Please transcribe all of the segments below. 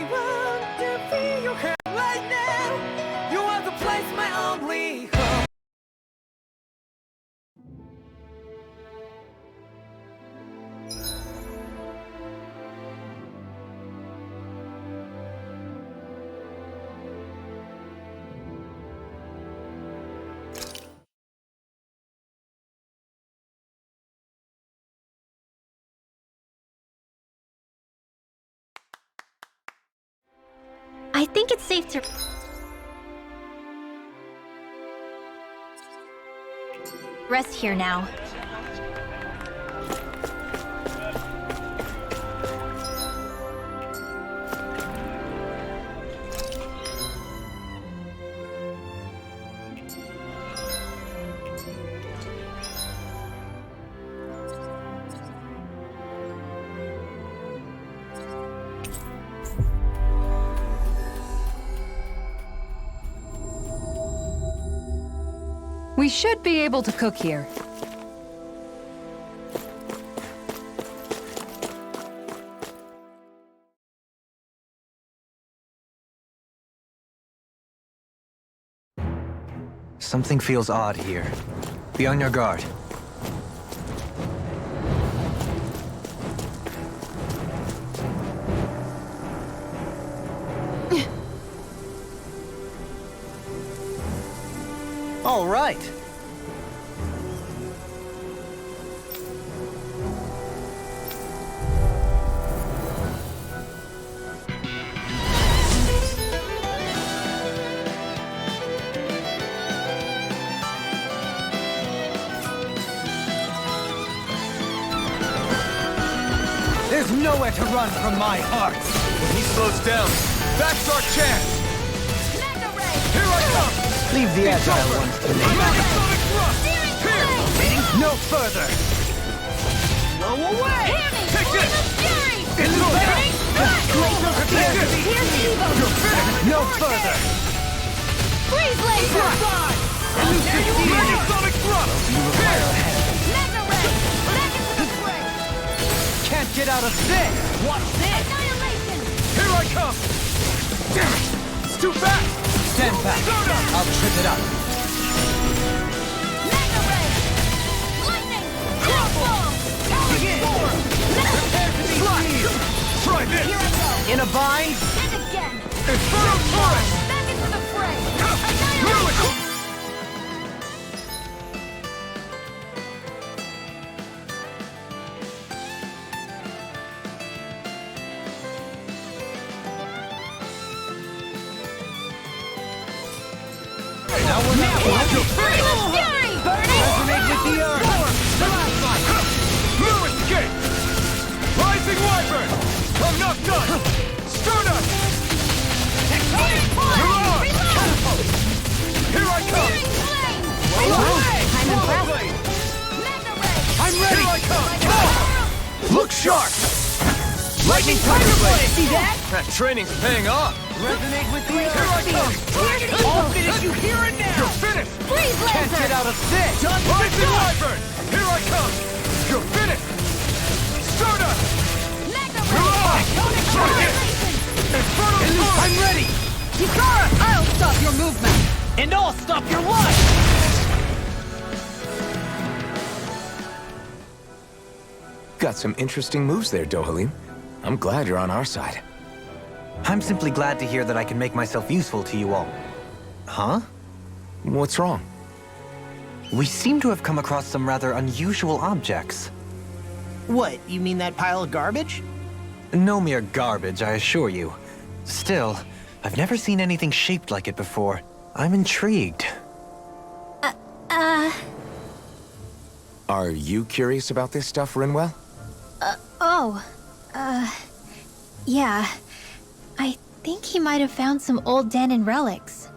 I want to be your hand right now. You are the place, my only home. I think it's safe to... rest here now. We should be able to cook here. Something feels odd here. Be on your guard. All right. There's nowhere to run from my heart. When he slows down, that's our chance! Here I come! Leave the agile ones to me. Megasonic thrust! Here! No further. Blow away! Take this! It's over. Prepare to be You're finished! no further. Freeze laser! Megasonic thrust! Here! Can't get out of this. Watch this! Annihilation! Here I come! Damn it! It's too fast! Stand back. I'll trip it up. Mega ray! Lightning! Crossbow! Begin. Prepare to be seized. Try this! Here I go! In a bind. And again! Inferno Torrent! Back into the fray! Miracle! Now we're not You're finished! Fury! resonate with the earth. Lewis Gate! Rising Wyvern! I'm not done! Stardust! Mirage! Here I come! I'm impressed. Mega ray! I'm ready. Here I come! Look sharp. Lightning Tiger Blade. See that? That training's paying off! Resonate with the Here I earth. come! I'll finish you here and now. You're finished! Freeze Can't laser! get out of this. Rising Wyvern! Here I come! You're finished! Stardust! Mega Mirage! Try this! Inferno Torrent! I'm ready. Kikara, I'll stop your movement! And I'll stop your life. Got some interesting moves there, Dohalim. I'm glad you're on our side. I'm simply glad to hear that I can make myself useful to you all. Huh? What's wrong? We seem to have come across some rather unusual objects. What, you mean that pile of garbage? No mere garbage, I assure you. Still, I've never seen anything shaped like it before. I'm intrigued. Are you curious about this stuff, Rinwell? Yeah. I think he might have found some old Danon relics.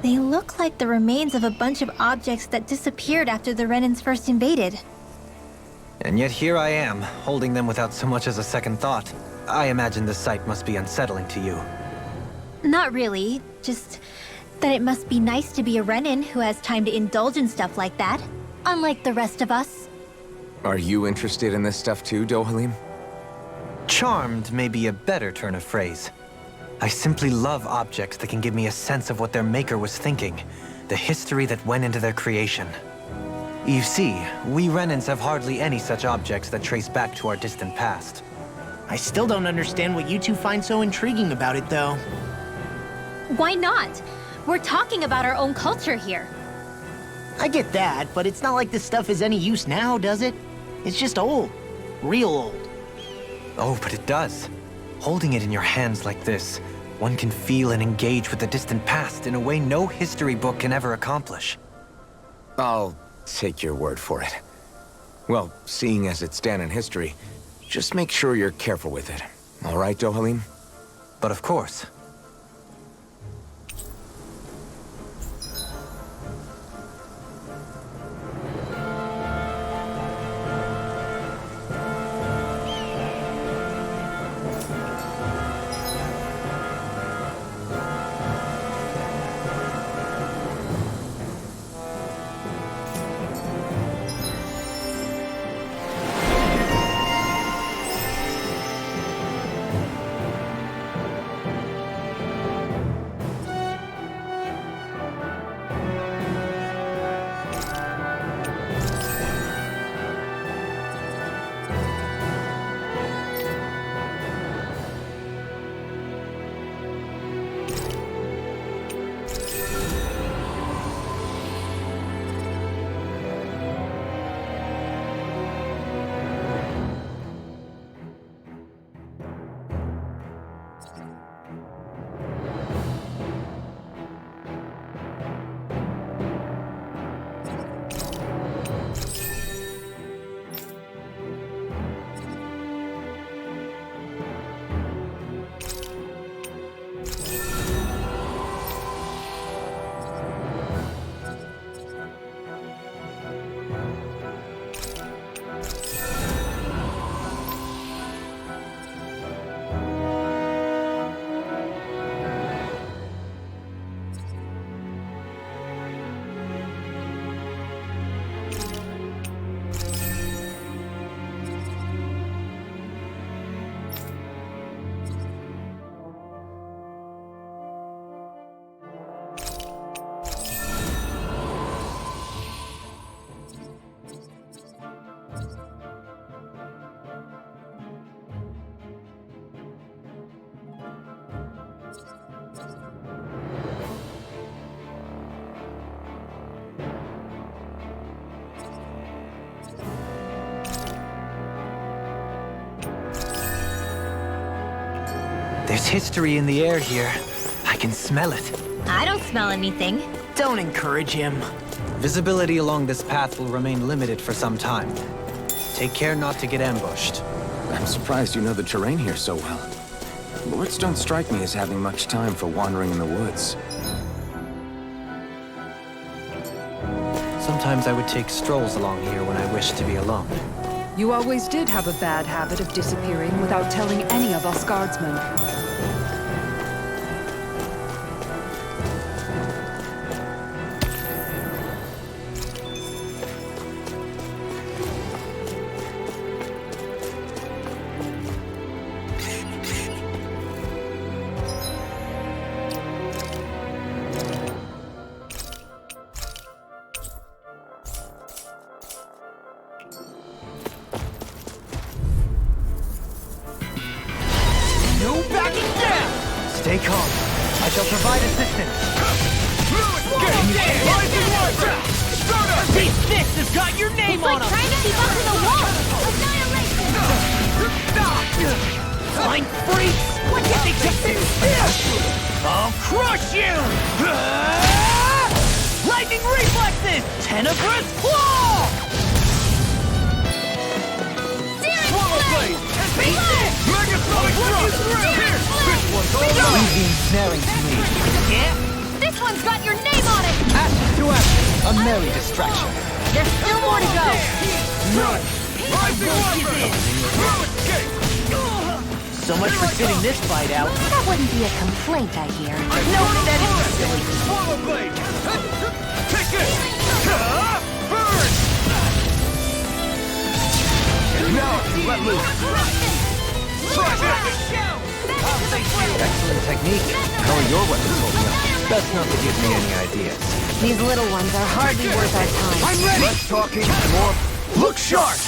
They look like the remains of a bunch of objects that disappeared after the Renans first invaded. And yet here I am, holding them without so much as a second thought. I imagine this sight must be unsettling to you. Not really, just that it must be nice to be a Renan who has time to indulge in stuff like that, unlike the rest of us. Are you interested in this stuff too, Dohalim? Charmed may be a better turn of phrase. I simply love objects that can give me a sense of what their maker was thinking, the history that went into their creation. You see, we Renans have hardly any such objects that trace back to our distant past. I still don't understand what you two find so intriguing about it, though. Why not? We're talking about our own culture here. I get that, but it's not like this stuff is any use now, does it? It's just old. Real old. Oh, but it does. Holding it in your hands like this, one can feel and engage with the distant past in a way no history book can ever accomplish. I'll take your word for it. Well, seeing as it's stand in history, just make sure you're careful with it. All right, Dohalim? But of course. There's history in the air here. I can smell it. I don't smell anything. Don't encourage him. Visibility along this path will remain limited for some time. Take care not to get ambushed. I'm surprised you know the terrain here so well. Lords don't strike me as having much time for wandering in the woods. Sometimes I would take strolls along here when I wished to be alone. You always did have a bad habit of disappearing without telling any of us guardsmen. Stay calm. I shall provide assistance. These fists have got your name on them! Trying to keep up to the wall! Flying freaks! What did they just do? I'll crush you! Lightning reflexes! Tenebrous claw! Swallow blade! Beat this! Megasonic thrust! Here! This one's all Leave mine! the ensnaring to me. Yeah? This one's got your name on it! Ashes to ashes. A merry distraction. There's still more to go! Run! Rising weapon! Throw escape! So much for sitting this fight out. That wouldn't be a complaint, I hear. No, that is silly. Swallow blade! Take it! Burn! Now, let loose! Excellent technique. How are your weapons holding up? Best not to give me any ideas. These little ones are hardly worth our time. I'm ready! Less talking, more... Look sharp!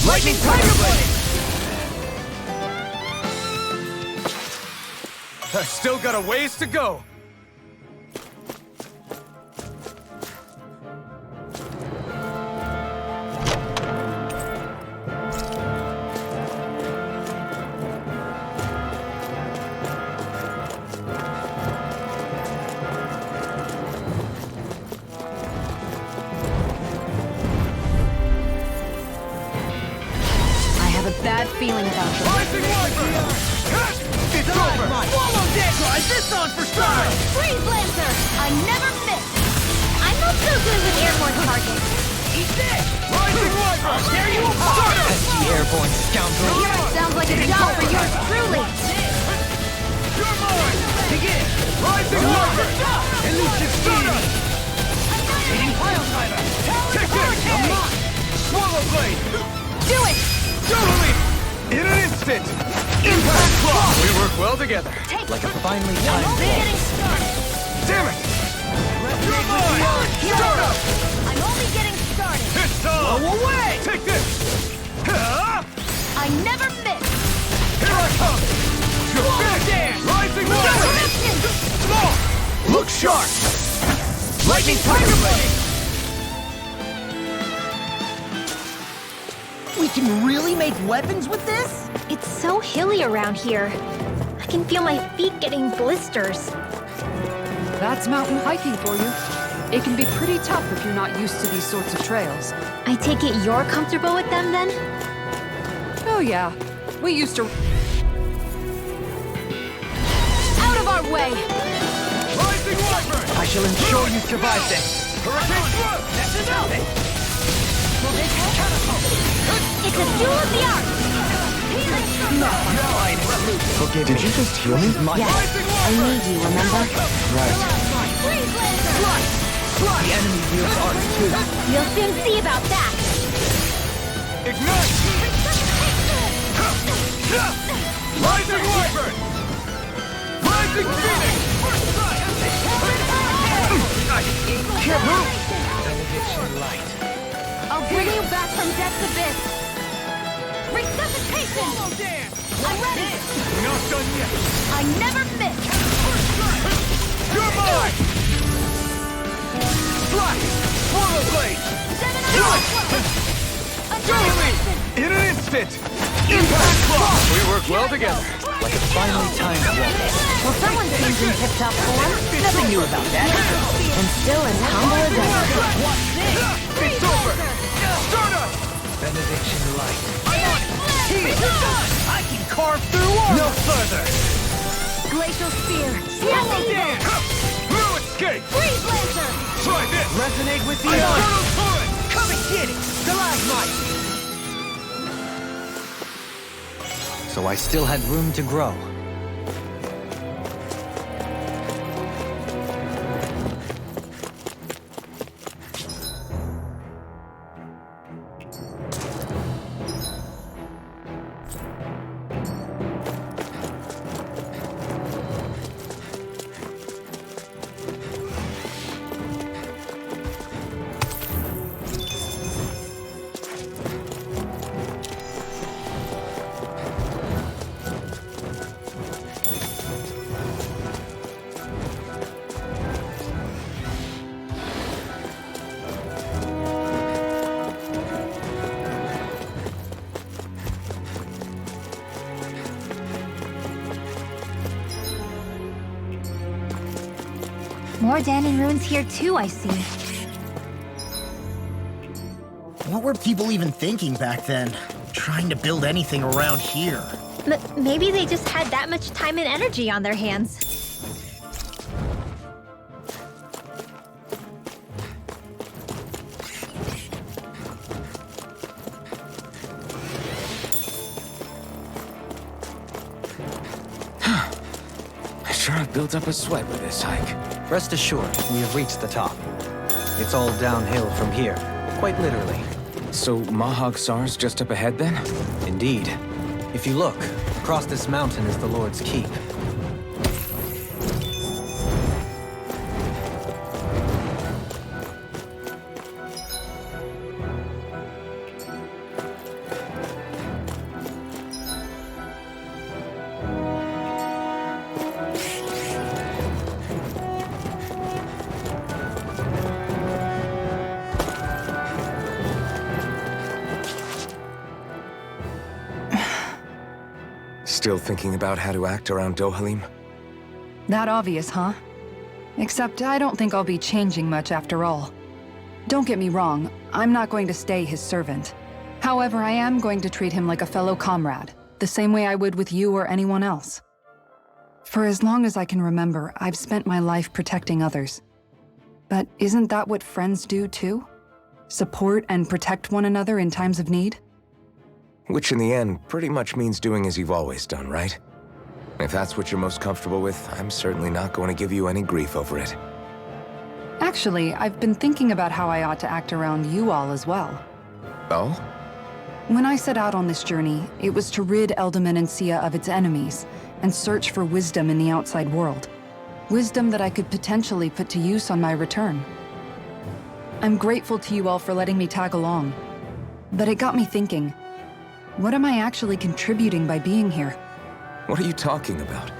Lightning Tiger Blade! I've still got a ways to go. Bad feeling about this. Rising Wyvern! It's over! Swallow this! Try this on for style! Freeze Lancer! I never miss! I'm not so good with airborne targets. Eat this! Rising Wyvern! Tear you apart! Pesky airborne scoundrel. Sounds like a job for yours truly. You're mine! Begin! Rising Wyvern! Elusive Stunner! Hitting pile driver! Take this! Swallow Blade! Do it! Totally! In an instant! Impact Claw! We work well together. Like a finely timed Only waltz. getting started. Damn it! You're mine! Start up! I'm only getting started. It's on! Go away! Take this! Ah! I never miss. Here I come! You're finished! Rising Wyvern! Small! Look sharp! Lightning Tiger Blade! We can really make weapons with this? It's so hilly around here. I can feel my feet getting blisters. That's mountain hiking for you. It can be pretty tough if you're not used to these sorts of trails. I take it you're comfortable with them then? Oh yeah, we used to... Out of our way! Rising Wyvern! I shall ensure you survive this. Hurricane Thrust! That's enough! It's a duel of the arts! Forgive me. Did you just heal me? Yes, I need you, remember? Right. Freeze Lancer! The enemy wields art too. You'll soon see about that! Ignite! Rising Wyvern! Rising Phoenix! Can't move! Benediction light. I'll bring you back from death's abyss! Resuscitation! I'm ready! Not done yet! I never miss! You're mine! Flash! Swallow Blade! Totally! In an instant! Impact Claw! We work well together. Like a finely timed waltz. Well, someone seems in tip-top form. Nothing new about that. And still as humble as ever. It's over! Start up! Benediction light. I can carve through walls! No further! Glacial Spear! Swallow dance! No escape! Freeze Lancer! Try this! Resonate with the Infernal arts! Torrent! Come and get it! Stalagmite! So I still had room to grow. More Danon runes here too, I see. What were people even thinking back then? Trying to build anything around here. Maybe they just had that much time and energy on their hands. I sure have built up a sweat with this hike. Rest assured, we have reached the top. It's all downhill from here, quite literally. So Mahag Sar's just up ahead then? Indeed. If you look, across this mountain is the Lord's Keep. Still thinking about how to act around Dohalim? That obvious, huh? Except I don't think I'll be changing much after all. Don't get me wrong, I'm not going to stay his servant. However, I am going to treat him like a fellow comrade, the same way I would with you or anyone else. For as long as I can remember, I've spent my life protecting others. But isn't that what friends do too? Support and protect one another in times of need? Which in the end pretty much means doing as you've always done, right? If that's what you're most comfortable with, I'm certainly not going to give you any grief over it. Actually, I've been thinking about how I ought to act around you all as well. Oh? When I set out on this journey, it was to rid Eldaman and Sia of its enemies, and search for wisdom in the outside world. Wisdom that I could potentially put to use on my return. I'm grateful to you all for letting me tag along. But it got me thinking, what am I actually contributing by being here? What are you talking about?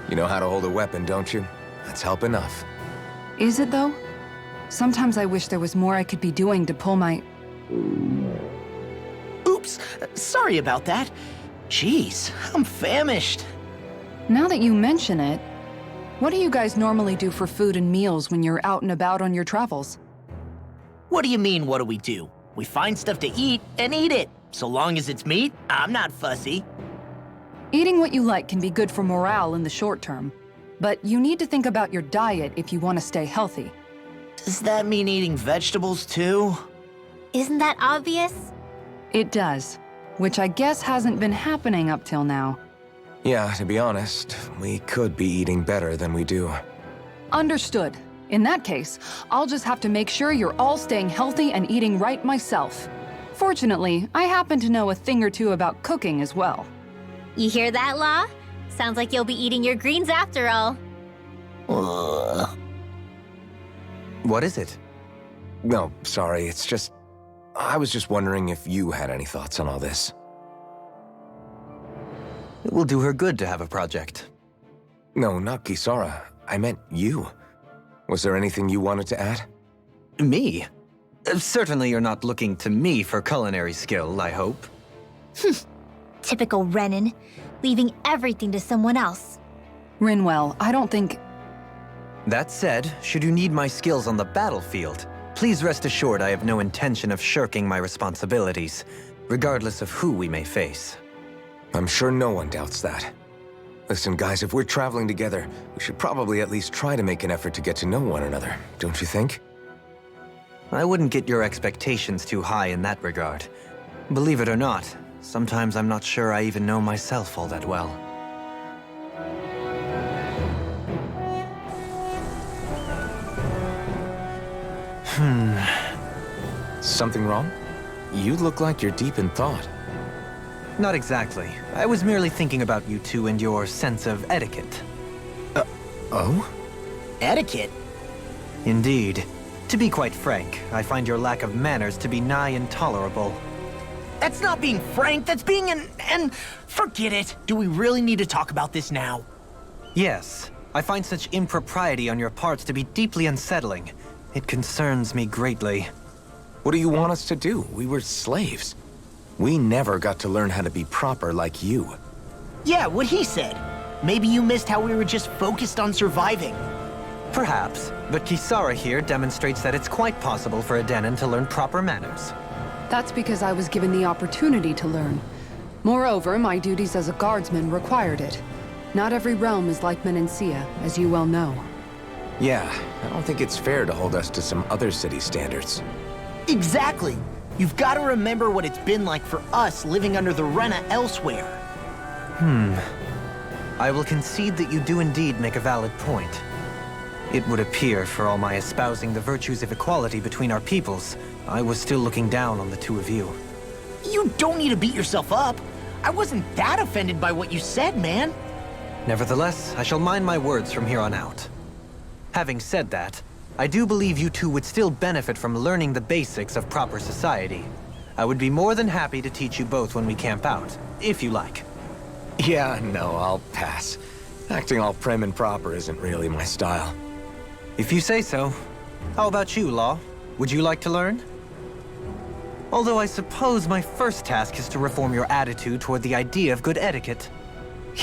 You know how to hold a weapon, don't you? That's help enough. Is it though? Sometimes I wish there was more I could be doing to pull my... Oops, sorry about that. Jeez, I'm famished. Now that you mention it, what do you guys normally do for food and meals when you're out and about on your travels? What do you mean, what do we do? We find stuff to eat and eat it. So long as it's meat, I'm not fussy. Eating what you like can be good for morale in the short term, but you need to think about your diet if you want to stay healthy. Does that mean eating vegetables too? Isn't that obvious? It does, which I guess hasn't been happening up till now. Yeah, to be honest, we could be eating better than we do. Understood. In that case, I'll just have to make sure you're all staying healthy and eating right myself. Fortunately, I happen to know a thing or two about cooking as well. You hear that, Law? Sounds like you'll be eating your greens after all. Ugh. What is it? No, sorry, it's just... I was just wondering if you had any thoughts on all this. It will do her good to have a project. No, not Kisara. I meant you. Was there anything you wanted to add? Me? Certainly you're not looking to me for culinary skill, I hope. Typical Renan, leaving everything to someone else. Rinwell, I don't think... That said, should you need my skills on the battlefield, please rest assured I have no intention of shirking my responsibilities, regardless of who we may face. I'm sure no one doubts that. Listen, guys, if we're traveling together, we should probably at least try to make an effort to get to know one another, don't you think? I wouldn't get your expectations too high in that regard. Believe it or not, sometimes I'm not sure I even know myself all that well. Something wrong? You look like you're deep in thought. Not exactly. I was merely thinking about you two and your sense of etiquette. Oh? Etiquette? Indeed. To be quite frank, I find your lack of manners to be nigh intolerable. That's not being frank, that's being and forget it. Do we really need to talk about this now? Yes, I find such impropriety on your parts to be deeply unsettling. It concerns me greatly. What do you want us to do? We were slaves. We never got to learn how to be proper like you. Yeah, what he said. Maybe you missed how we were just focused on surviving. Perhaps, but Kisara here demonstrates that it's quite possible for a Denon to learn proper manners. That's because I was given the opportunity to learn. Moreover, my duties as a guardsman required it. Not every realm is like Menancia, as you well know. Yeah, I don't think it's fair to hold us to some other city standards. Exactly. You've got to remember what it's been like for us living under the Rena elsewhere. I will concede that you do indeed make a valid point. It would appear, for all my espousing the virtues of equality between our peoples, I was still looking down on the two of you. You don't need to beat yourself up. I wasn't that offended by what you said, man. Nevertheless, I shall mind my words from here on out. Having said that, I do believe you two would still benefit from learning the basics of proper society. I would be more than happy to teach you both when we camp out, if you like. Yeah, no, I'll pass. Acting all prim and proper isn't really my style. If you say so. How about you, Law? Would you like to learn? Although I suppose my first task is to reform your attitude toward the idea of good etiquette.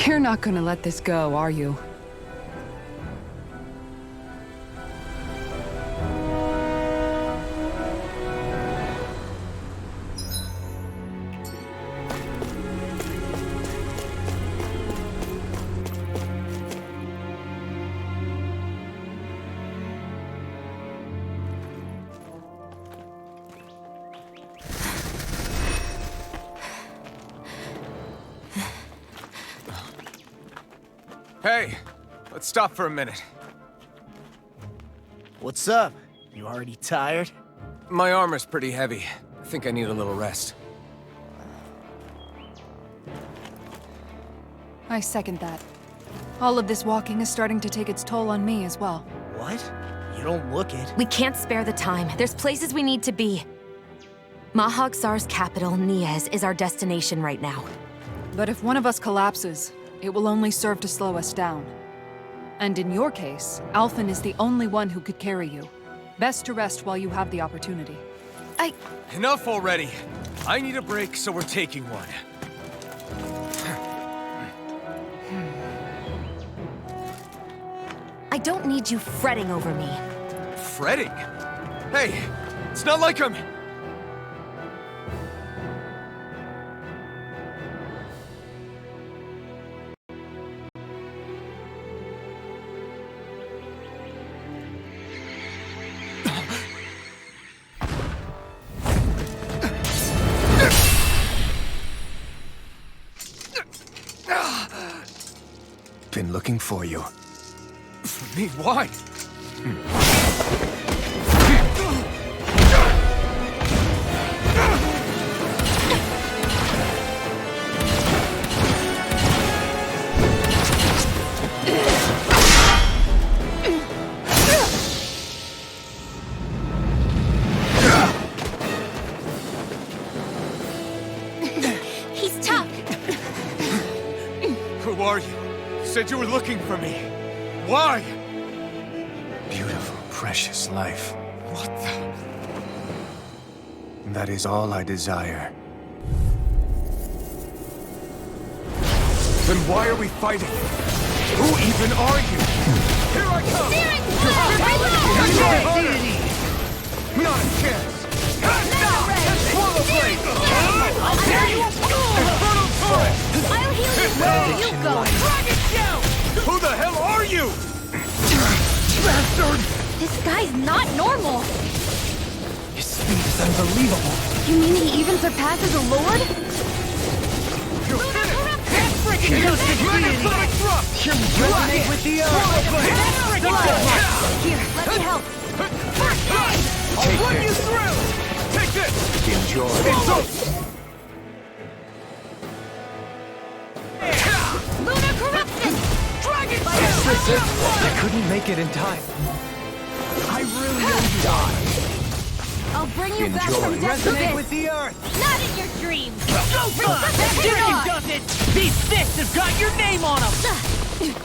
You're not gonna let this go, are you? Hey, let's stop for a minute. What's up? You already tired? My armor's pretty heavy. I think I need a little rest. I second that. All of this walking is starting to take its toll on me as well. What? You don't look it. We can't spare the time. There's places we need to be. Mahag Sar's capital, Niez, is our destination right now. But if one of us collapses, it will only serve to slow us down. And in your case, Alphen is the only one who could carry you. Best to rest while you have the opportunity. Enough already. I need a break, so we're taking one. I don't need you fretting over me. Fretting? Hey, it's not like I'm... Been looking for you. For me, why? He's tough. Who are you? You said you were looking for me. Why? Beautiful, precious life. What the... That is all I desire. Then why are we fighting? Who even are you? Here I come! Not a chance! Swallow blade! Infernal torrent! I'll heal you where you go. Dragon down! Who the hell are you? Bastard! This guy's not normal. His speed is unbelievable. You mean he even surpasses a lord? You're finished! Megasonic drop! Resonate with the Swallow blade! Here, let me help. I'll run you through! Take this! Enjoy. Swallow! Lunar corruption! Dragon I couldn't make it in time. I really owe you. I'll bring you back from death to Resonate this. with the earth. Not in your dreams. Go for it! There you does it! These fists have got your name on them!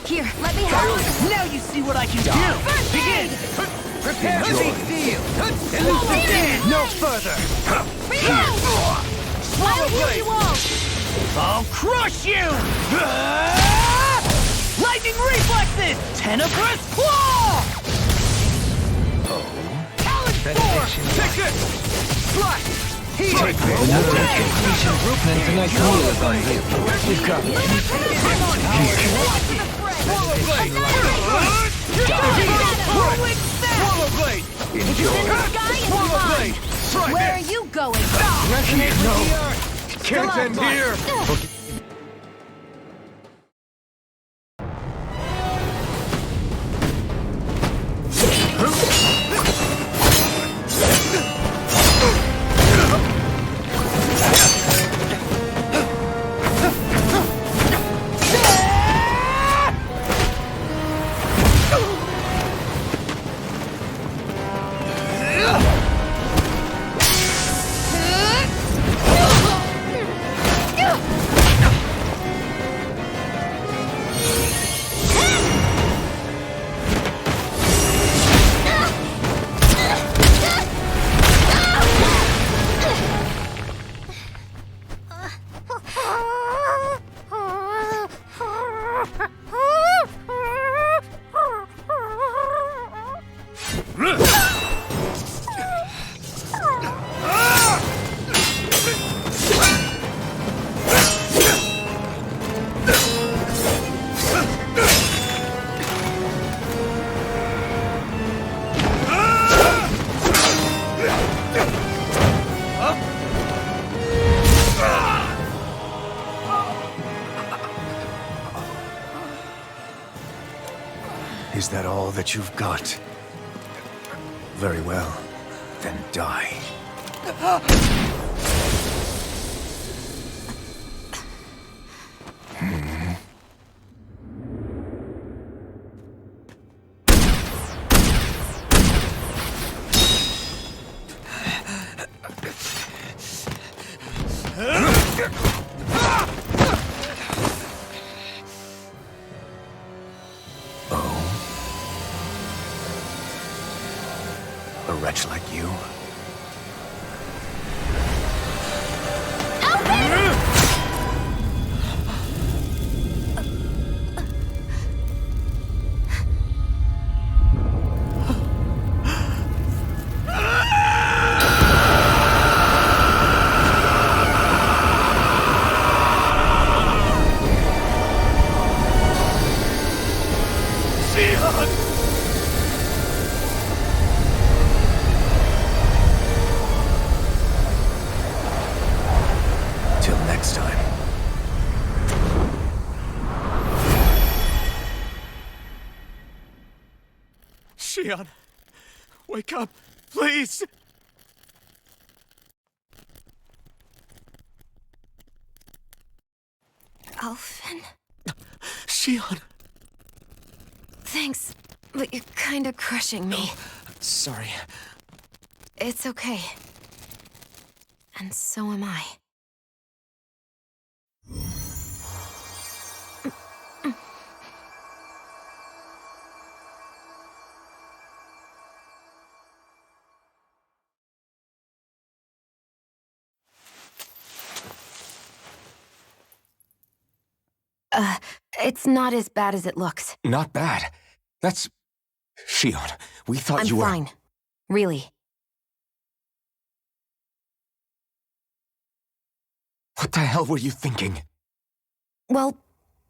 Here, let me help. Now you see what I can do! First Begin! aid. Prepare to be sealed! No further! I'll heal you all. I'll crush you! Lightning reflexes! Tenebrous claw! Talon storm! Take this! Slash! Here! Then tonight's meal is on you. We've got it. Swallow blade! Swallow blade! Swallow blade! Try Where are this! you going? Resonate with the earth! Can't end here! Is that all that you've got? Very well. Then die. A wretch like you? Till next time. Shion, wake up, please! Alphen? Shion! Thanks, but you're kinda crushing me. Sorry. It's okay. And so am I. It's not as bad as it looks. Not bad. That's... Shion, we thought I'm you were... fine. Really. What the hell were you thinking? Well,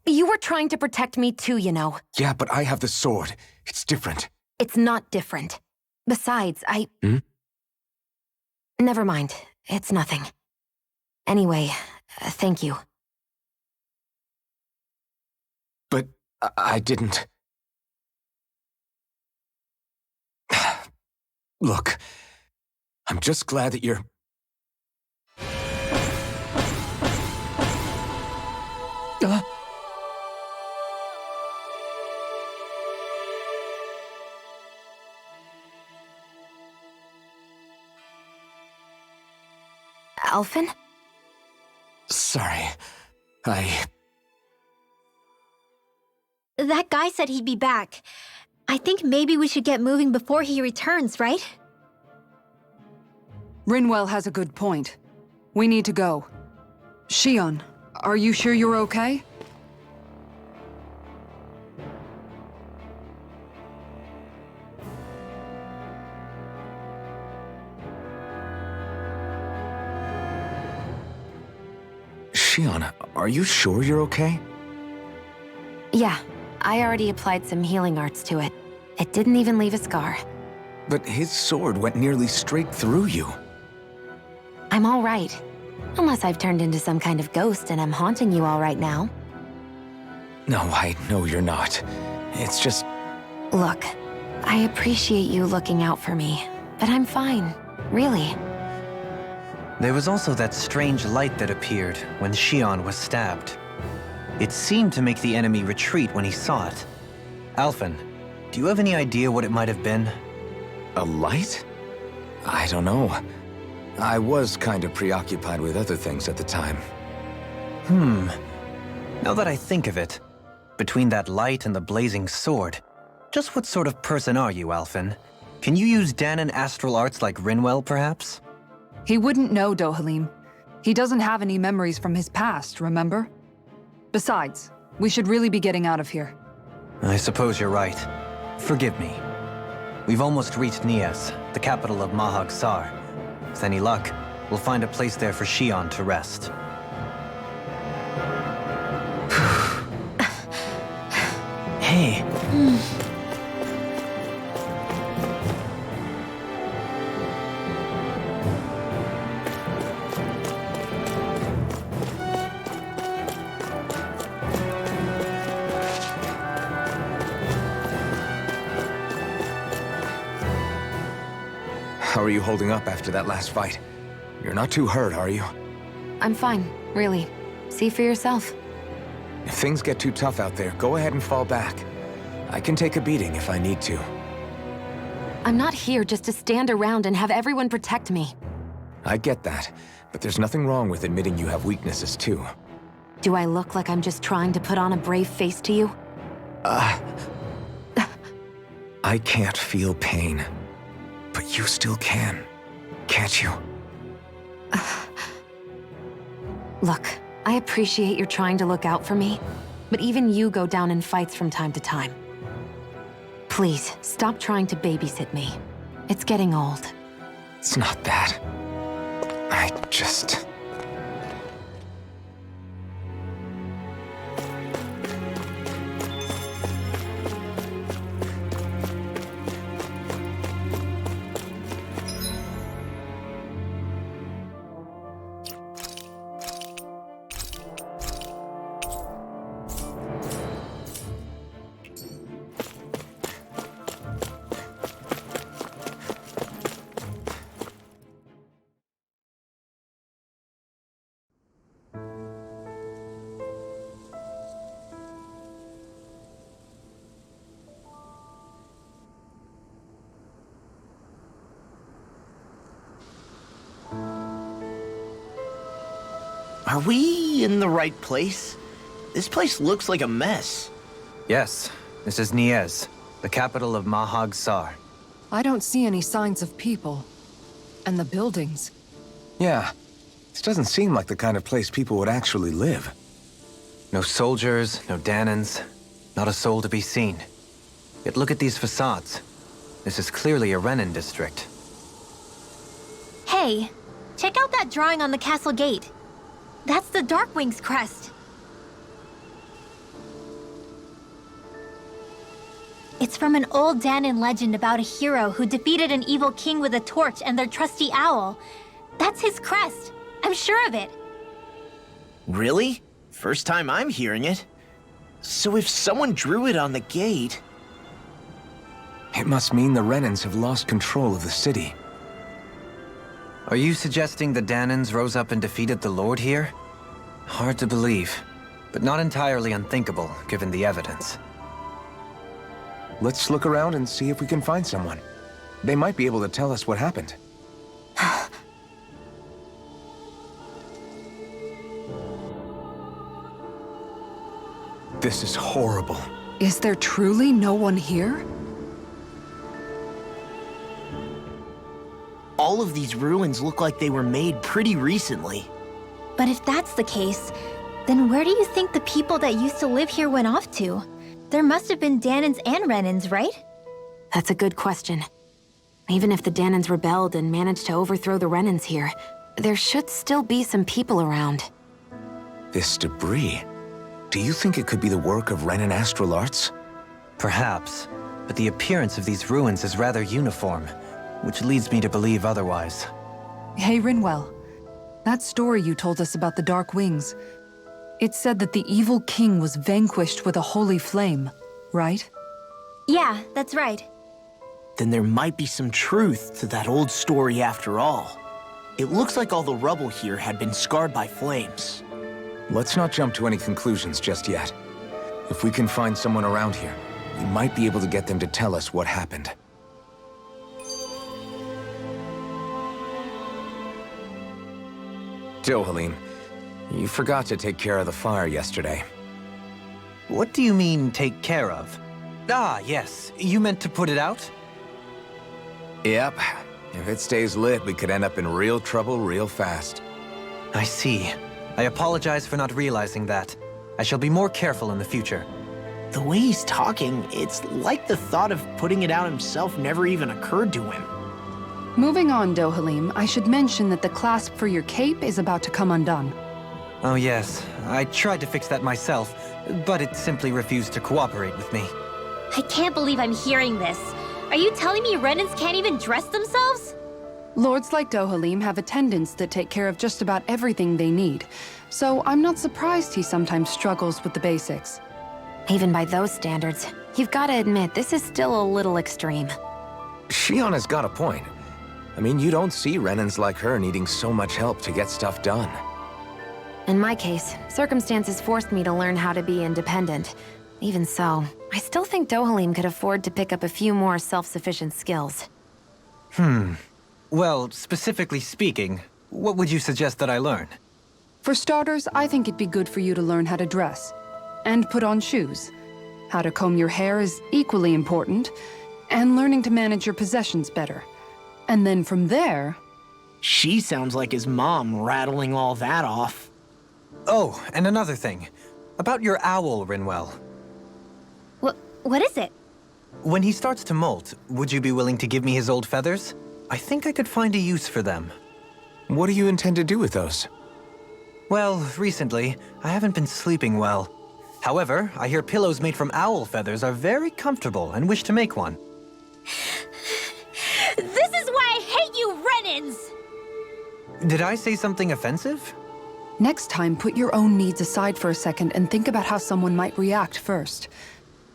you were trying to protect me too, you know. Yeah, but I have the sword. It's different. It's not different. Besides, Hmm? Never mind. It's nothing. Anyway, thank you. But I didn't... Look, I'm just glad that you're... Alphen? Sorry. That guy said he'd be back. I think maybe we should get moving before he returns, right? Rinwell has a good point. We need to go. Shion, are you sure you're okay? Shion, are you sure you're okay? Yeah, I already applied some healing arts to it. It didn't even leave a scar. But his sword went nearly straight through you. I'm all right. Unless I've turned into some kind of ghost and I'm haunting you all right now. No, I know you're not. It's just... Look, I appreciate you looking out for me, but I'm fine. Really. There was also that strange light that appeared when Shion was stabbed. It seemed to make the enemy retreat when he saw it. Alphen, do you have any idea what it might have been? A light? I don't know. I was kind of preoccupied with other things at the time. Now that I think of it, between that light and the blazing sword, just what sort of person are you, Alphen? Can you use Danon astral arts like Rinwell, perhaps? He wouldn't know, Dohalim. He doesn't have any memories from his past, remember? Besides, we should really be getting out of here. I suppose you're right. Forgive me. We've almost reached Nias, the capital of Mahag Sar. With any luck, we'll find a place there for Shion to rest. Hey. are you holding up after that last fight? You're not too hurt, are you? I'm fine, really. See for yourself. If things get too tough out there, go ahead and fall back. I can take a beating if I need to. I'm not here just to stand around and have everyone protect me. I get that, but there's nothing wrong with admitting you have weaknesses too. Do I look like I'm just trying to put on a brave face to you? I can't feel pain. But you still can, can't you? Look, I appreciate you're trying to look out for me, but even you go down in fights from time to time. Please, stop trying to babysit me. It's getting old. It's not that. I just... Are we in the right place? This place looks like a mess. Yes, this is Niez, the capital of Mahag Sar. I don't see any signs of people. And the buildings. Yeah, this doesn't seem like the kind of place people would actually live. No soldiers, no Danans, not a soul to be seen. Yet look at these facades. This is clearly a Renin district. Hey, check out that drawing on the castle gate. That's the Darkwing's crest. It's from an old Danan legend about a hero who defeated an evil king with a torch and their trusty owl. That's his crest. I'm sure of it. Really? First time I'm hearing it. So if someone drew it on the gate... It must mean the Renins have lost control of the city. Are you suggesting the Danans rose up and defeated the Lord here? Hard to believe, but not entirely unthinkable, given the evidence. Let's look around and see if we can find someone. They might be able to tell us what happened. This is horrible. Is there truly no one here? All of these ruins look like they were made pretty recently. But if that's the case, then where do you think the people that used to live here went off to? There must have been Danans and Renins, right? That's a good question. Even if the Danans rebelled and managed to overthrow the Renins here, there should still be some people around. This debris. Do you think it could be the work of Renin astral arts? Perhaps, but the appearance of these ruins is rather uniform, which leads me to believe otherwise. Hey, Rinwell. That story you told us about the Dark Wings. It said that the evil king was vanquished with a holy flame, right? Yeah, that's right. Then there might be some truth to that old story after all. It looks like all the rubble here had been scarred by flames. Let's not jump to any conclusions just yet. If we can find someone around here, we might be able to get them to tell us what happened. Dohalim, you forgot to take care of the fire yesterday. What do you mean, take care of? Ah, yes. You meant to put it out? Yep. If it stays lit, we could end up in real trouble real fast. I see. I apologize for not realizing that. I shall be more careful in the future. The way he's talking, it's like the thought of putting it out himself never even occurred to him. Moving on, Dohalim, I should mention that the clasp for your cape is about to come undone. Oh yes, I tried to fix that myself, but it simply refused to cooperate with me. I can't believe I'm hearing this. Are you telling me Renins can't even dress themselves? Lords like Dohalim have attendants that take care of just about everything they need, so I'm not surprised he sometimes struggles with the basics. Even by those standards, you've got to admit this is still a little extreme. Shion has got a point. I mean, you don't see Renans like her needing so much help to get stuff done. In my case, circumstances forced me to learn how to be independent. Even so, I still think Dohalim could afford to pick up a few more self-sufficient skills. Well, specifically speaking, what would you suggest that I learn? For starters, I think it'd be good for you to learn how to dress. And put on shoes. How to comb your hair is equally important. And learning to manage your possessions better. And then from there... She sounds like his mom rattling all that off. Oh, and another thing. About your owl, Rinwell. What is it? When he starts to molt, would you be willing to give me his old feathers? I think I could find a use for them. What do you intend to do with those? Well, recently, I haven't been sleeping well. However, I hear pillows made from owl feathers are very comfortable and wish to make one. This is why I hate you, Renans! Did I say something offensive? Next time, put your own needs aside for a second and think about how someone might react first.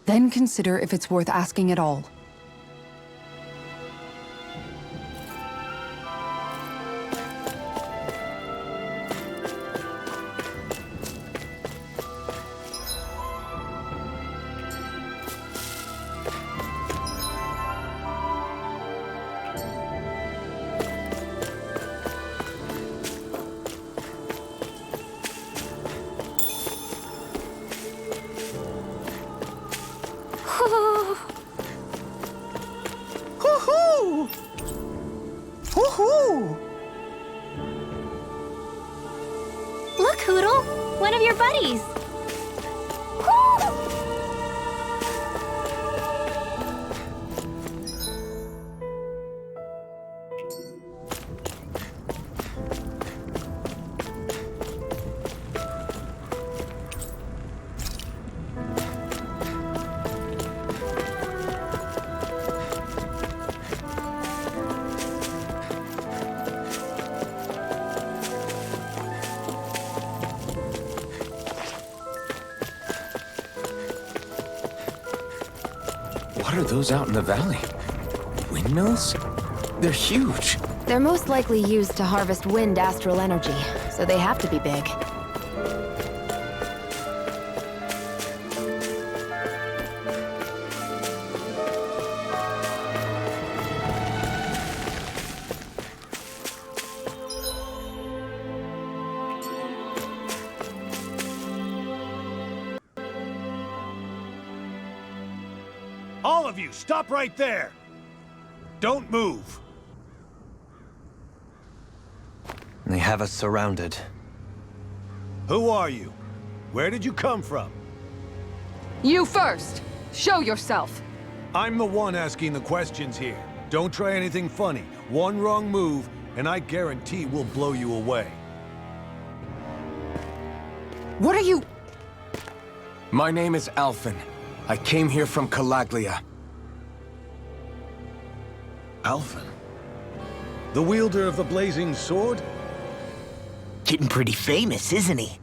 Then consider if it's worth asking at all. Hoo-hoo! Hoo-hoo! Look, Hoodle! One of your buddies! What are those out in the valley? Windmills? They're huge. They're most likely used to harvest wind astral energy, so they have to be big. All of you, stop right there! Don't move! They have us surrounded. Who are you? Where did you come from? You first! Show yourself! I'm the one asking the questions here. Don't try anything funny. One wrong move, and I guarantee we'll blow you away. What are you... My name is Alphen. I came here from Calaglia. Alphen? The wielder of the blazing sword? Getting pretty famous, isn't he?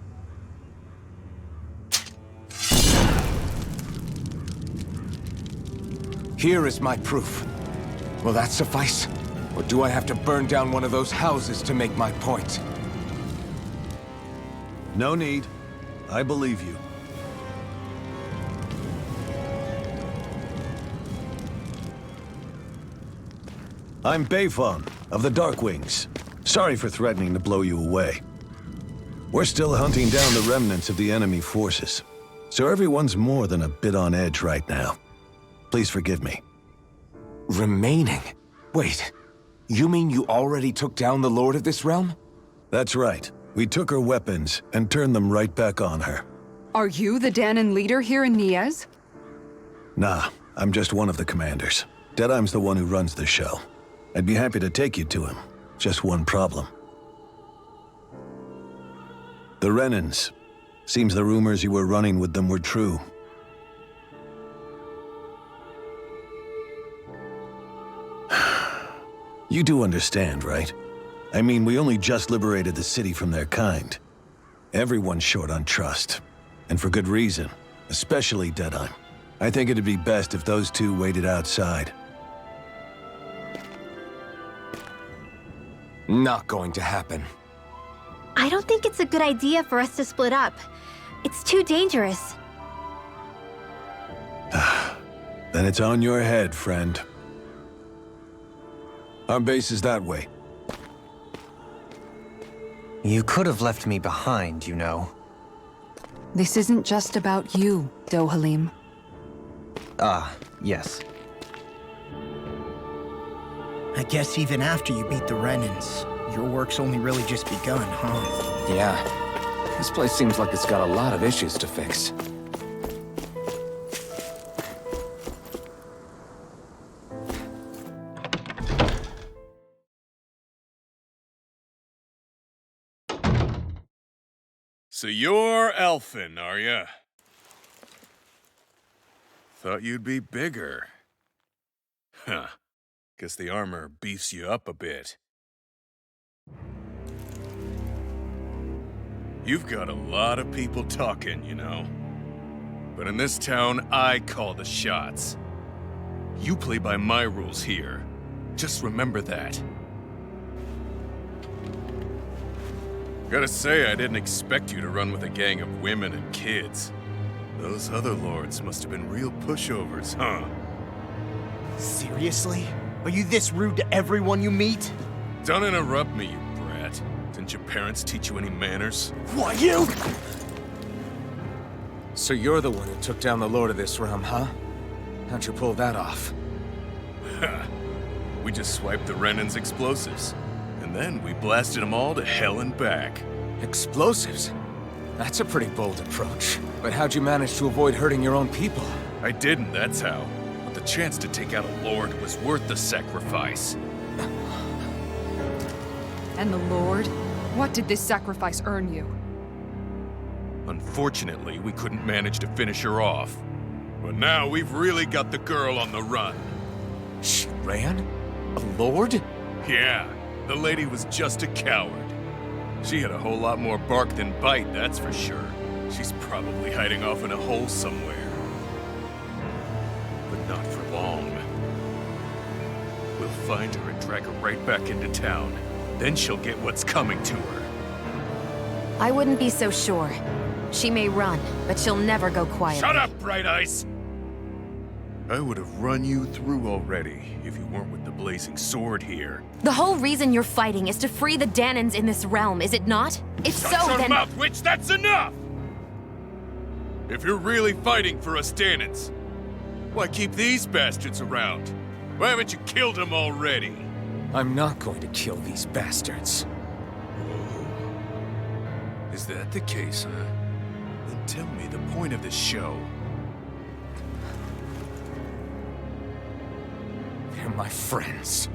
Here is my proof. Will that suffice? Or do I have to burn down one of those houses to make my point? No need. I believe you. I'm Beifong, of the Darkwings. Sorry for threatening to blow you away. We're still hunting down the remnants of the enemy forces, so everyone's more than a bit on edge right now. Please forgive me. Remaining? Wait, you mean you already took down the Lord of this realm? That's right. We took her weapons and turned them right back on her. Are you the Danon leader here in Niez? Nah, I'm just one of the commanders. Deadeye's the one who runs the show. I'd be happy to take you to him. Just one problem. The Renans. Seems the rumors you were running with them were true. You do understand, right? I mean, we only just liberated the city from their kind. Everyone's short on trust. And for good reason. Especially Deadeye. I think it'd be best if those two waited outside. Not going to happen. I don't think it's a good idea for us to split up. It's too dangerous. Then it's on your head, friend. Our base is that way. You could have left me behind, you know. This isn't just about you, Dohalim. Ah, yes. I guess even after you beat the Renans, your work's only really just begun, huh? Yeah. This place seems like it's got a lot of issues to fix. So you're Elfin, are ya? Thought you'd be bigger. Huh. Guess the armor beefs you up a bit. You've got a lot of people talking, you know. But in this town, I call the shots. You play by my rules here. Just remember that. Gotta say, I didn't expect you to run with a gang of women and kids. Those other lords must have been real pushovers, huh? Seriously? Are you this rude to everyone you meet? Don't interrupt me, you brat. Didn't your parents teach you any manners? What, you? So you're the one who took down the Lord of this realm, huh? How'd you pull that off? We just swiped the Renan's explosives. And then we blasted them all to hell and back. Explosives? That's a pretty bold approach. But how'd you manage to avoid hurting your own people? I didn't, that's how. But the chance to take out a lord was worth the sacrifice. And the Lord? What did this sacrifice earn you? Unfortunately, we couldn't manage to finish her off. But now we've really got the girl on the run. She ran? A lord? Yeah, the lady was just a coward. She had a whole lot more bark than bite, that's for sure. She's probably hiding off in a hole somewhere. But not for long. We'll find her and drag her right back into town. Then she'll get what's coming to her. I wouldn't be so sure. She may run, but she'll never go quiet. Shut up, Bright Eyes! I would have run you through already if you weren't with the blazing sword here. The whole reason you're fighting is to free the Danans in this realm, is it not? If so, Shut your then... mouth, witch! That's enough! If you're really fighting for us Danans, why keep these bastards around? Why haven't you killed them already? I'm not going to kill these bastards. Oh. Is that the case, huh? Then tell me the point of this show. They're my friends.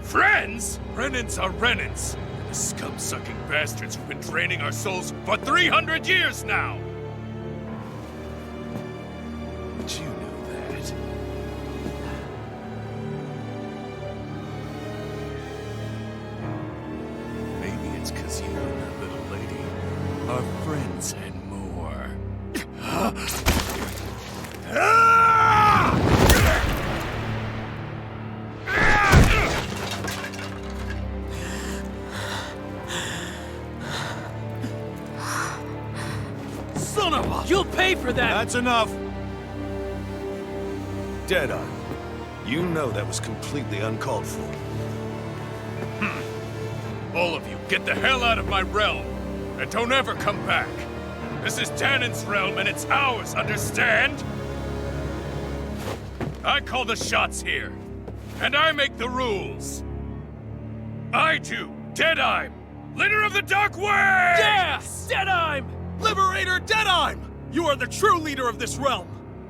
Friends? Renans are Renans. The scum-sucking bastards who've been draining our souls for 300 years now! But you know that. Maybe it's 'cause you and that little lady are friends and more. Son of a... You'll pay for that! That's enough! Deadeye, you know that was completely uncalled for. All of you, get the hell out of my realm! And don't ever come back! This is Danan's realm and it's ours, understand? I call the shots here. And I make the rules. I do, Deadeye, leader of the Dark Wings! Yeah! Deadeye! Liberator Deadeye! You are the true leader of this realm!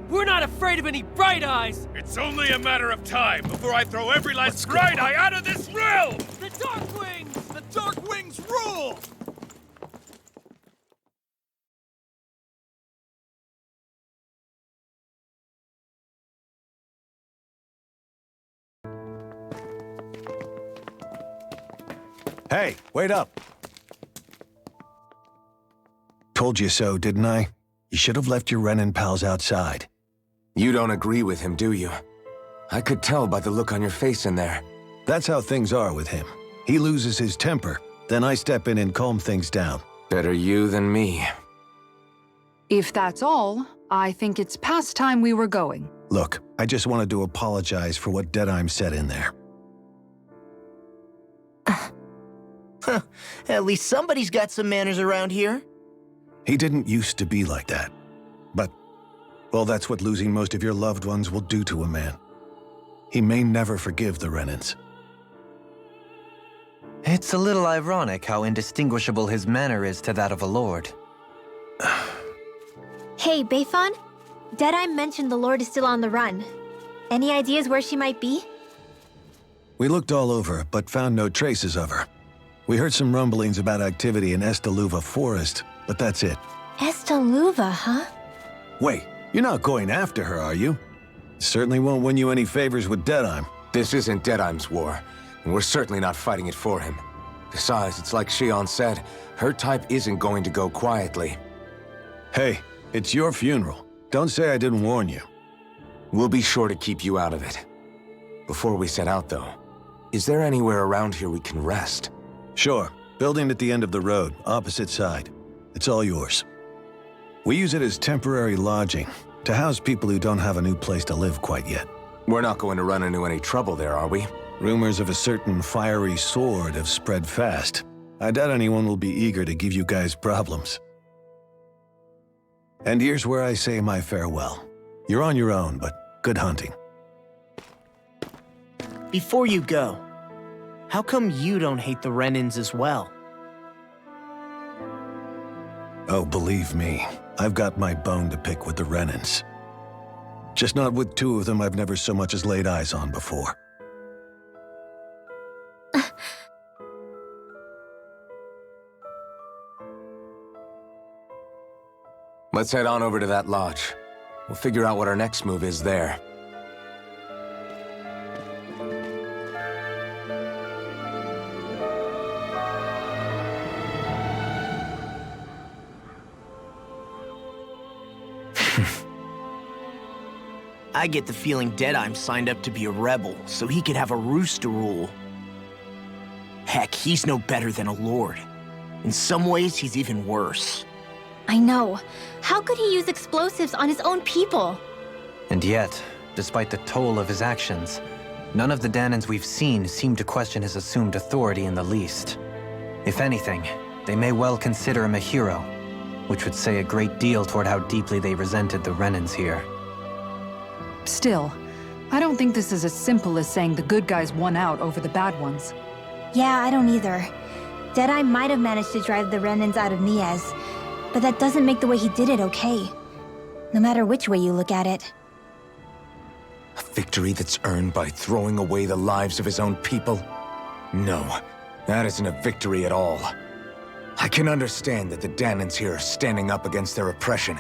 We're not afraid of any Bright Eyes! It's only a matter of time before I throw every last Bright Eye out of this realm! The Dark Wings! The Dark Wings rule! Hey, wait up! Told you so, didn't I? You should have left your Renan pals outside. You don't agree with him, do you? I could tell by the look on your face in there. That's how things are with him. He loses his temper, then I step in and calm things down. Better you than me. If that's all, I think it's past time we were going. Look, I just wanted to apologize for what Deadheim said in there. At least somebody's got some manners around here. He didn't used to be like that. But, well, that's what losing most of your loved ones will do to a man. He may never forgive the Renans. It's a little ironic how indistinguishable his manner is to that of a lord. Hey, Beifan? Deadeye mentioned the Lord is still on the run. Any ideas where she might be? We looked all over, but found no traces of her. We heard some rumblings about activity in Estaluva Forest, but that's it. Estaluva, huh? Wait, you're not going after her, are you? Certainly won't win you any favors with Deadheim. This isn't Deadheim's war, and we're certainly not fighting it for him. Besides, it's like Shion said, her type isn't going to go quietly. Hey, it's your funeral. Don't say I didn't warn you. We'll be sure to keep you out of it. Before we set out, though, is there anywhere around here we can rest? Sure. Building at the end of the road, opposite side. It's all yours. We use it as temporary lodging, to house people who don't have a new place to live quite yet. We're not going to run into any trouble there, are we? Rumors of a certain fiery sword have spread fast. I doubt anyone will be eager to give you guys problems. And here's where I say my farewell. You're on your own, but good hunting. Before you go, how come you don't hate the Renans as well? Oh, believe me, I've got my bone to pick with the Renans. Just not with two of them I've never so much as laid eyes on before. Let's head on over to that lodge. We'll figure out what our next move is there. I get the feeling Deadheim signed up to be a rebel so he could have a roost to rule. Heck, he's no better than a lord. In some ways, he's even worse. I know. How could he use explosives on his own people? And yet, despite the toll of his actions, none of the Danans we've seen seem to question his assumed authority in the least. If anything, they may well consider him a hero, which would say a great deal toward how deeply they resented the Renans here. Still, I don't think this is as simple as saying the good guys won out over the bad ones. Yeah, I don't either. Deadeye might have managed to drive the Renans out of Niaz, but that doesn't make the way he did it okay. No matter which way you look at it. A victory that's earned by throwing away the lives of his own people? No, that isn't a victory at all. I can understand that the Danans here are standing up against their oppression,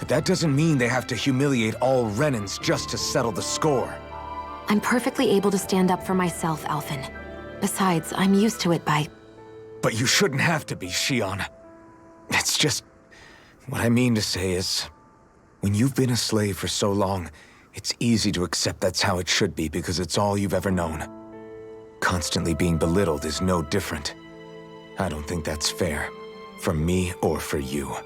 but that doesn't mean they have to humiliate all Renans just to settle the score. I'm perfectly able to stand up for myself, Alphen. Besides, I'm used to it by... But you shouldn't have to be, Shion. It's just... What I mean to say is... When you've been a slave for so long, it's easy to accept that's how it should be because it's all you've ever known. Constantly being belittled is no different. I don't think that's fair. For me or for you.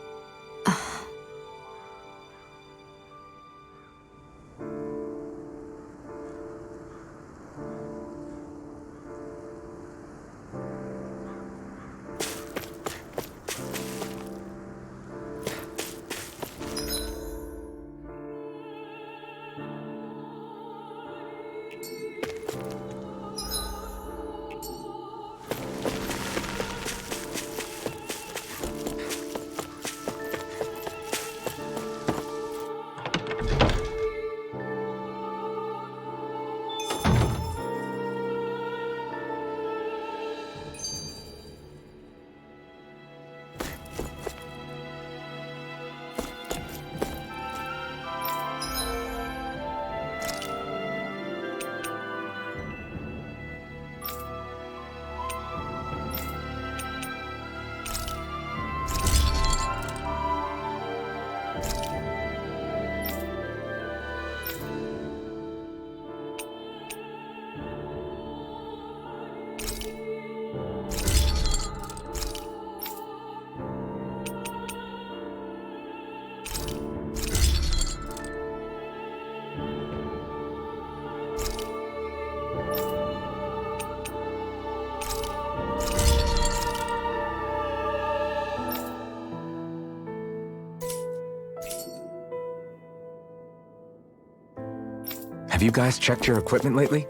Have you guys checked your equipment lately?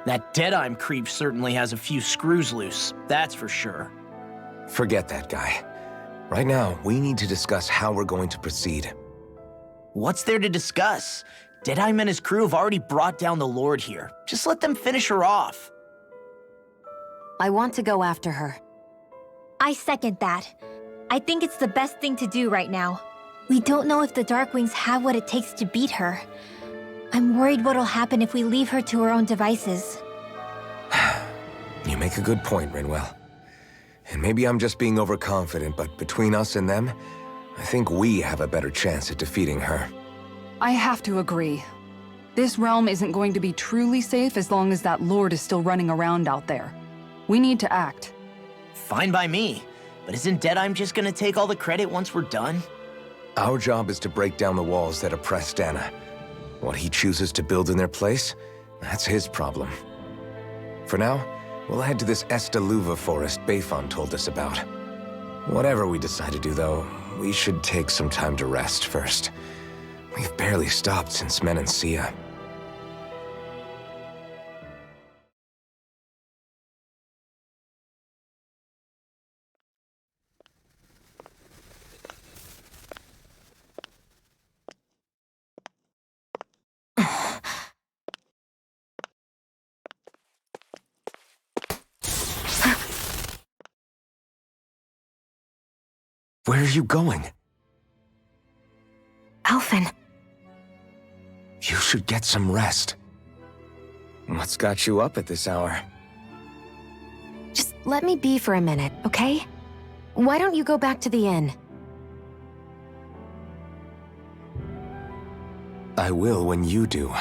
That Deadeye creep certainly has a few screws loose, that's for sure. Forget that guy. Right now, we need to discuss how we're going to proceed. What's there to discuss? Deadeye and his crew have already brought down the Lord here. Just let them finish her off. I want to go after her. I second that. I think it's the best thing to do right now. We don't know if the Darkwings have what it takes to beat her. I'm worried what'll happen if we leave her to her own devices. You make a good point, Rinwell. And maybe I'm just being overconfident, but between us and them, I think we have a better chance at defeating her. I have to agree. This realm isn't going to be truly safe as long as that Lord is still running around out there. We need to act. Fine by me. But isn't Deadeye just gonna take all the credit once we're done? Our job is to break down the walls that oppress Dana. What he chooses to build in their place, that's his problem. For now, we'll head to this Estaluva forest Bayfon told us about. Whatever we decide to do, though, we should take some time to rest first. We've barely stopped since Menancia. Where are you going? Alphen. You should get some rest. What's got you up at this hour? Just let me be for a minute, okay? Why don't you go back to the inn? I will when you do.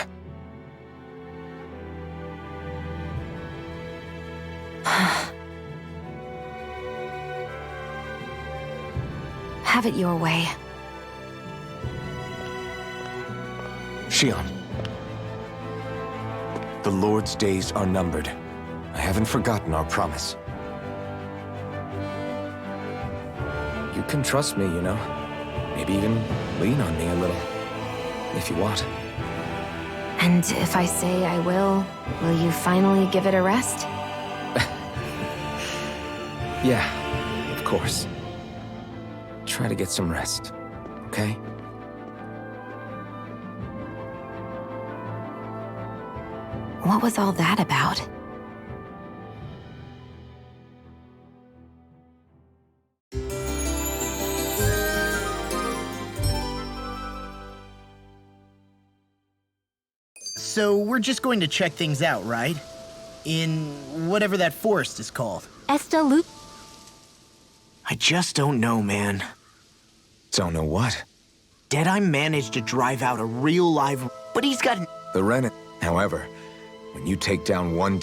Have it your way. Shion. The Lord's days are numbered. I haven't forgotten our promise. You can trust me, you know. Maybe even lean on me a little. If you want. And if I say I will you finally give it a rest? Yeah, of course. Try to get some rest, okay? What was all that about? So we're just going to check things out, right? In whatever that forest is called. Estaluva? I just don't know, man. Don't know what? Deadeye managed to drive out a real live... But he's got... The Renan. However, when you take down one...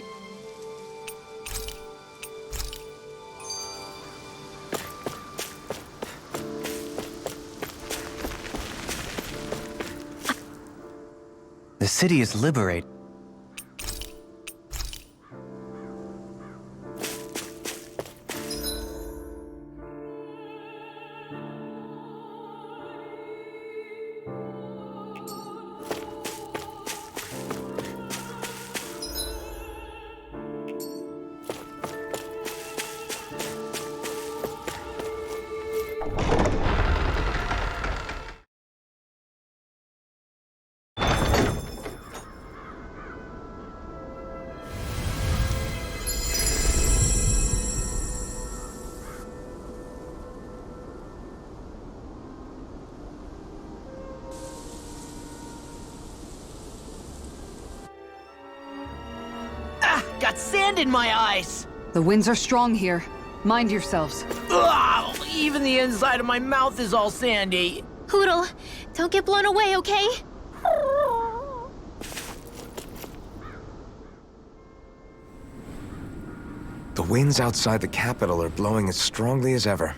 The city is liberated. Got sand in my eyes! The winds are strong here. Mind yourselves. Ugh, even the inside of my mouth is all sandy. Hootle, don't get blown away, okay? The winds outside the capital are blowing as strongly as ever.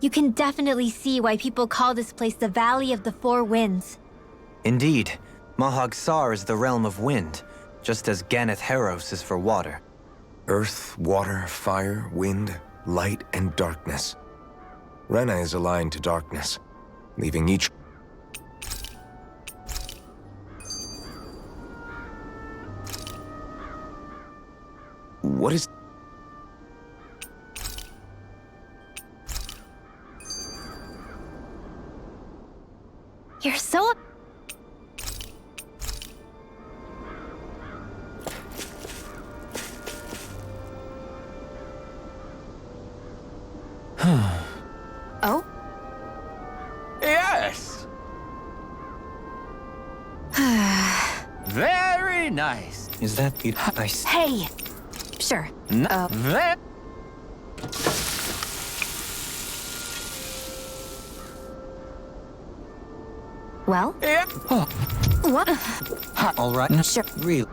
You can definitely see why people call this place the Valley of the Four Winds. Indeed, Mahag Sar is the realm of wind, just as Ganeth Heros is for water. Earth, water, fire, wind, light, and darkness. Rena is aligned to darkness, leaving each... What is... You're so... Oh? Yes! Very nice. Is that it? I see. Hey! Sure. Ve- Well? yeah. What? All right. Sure. Really?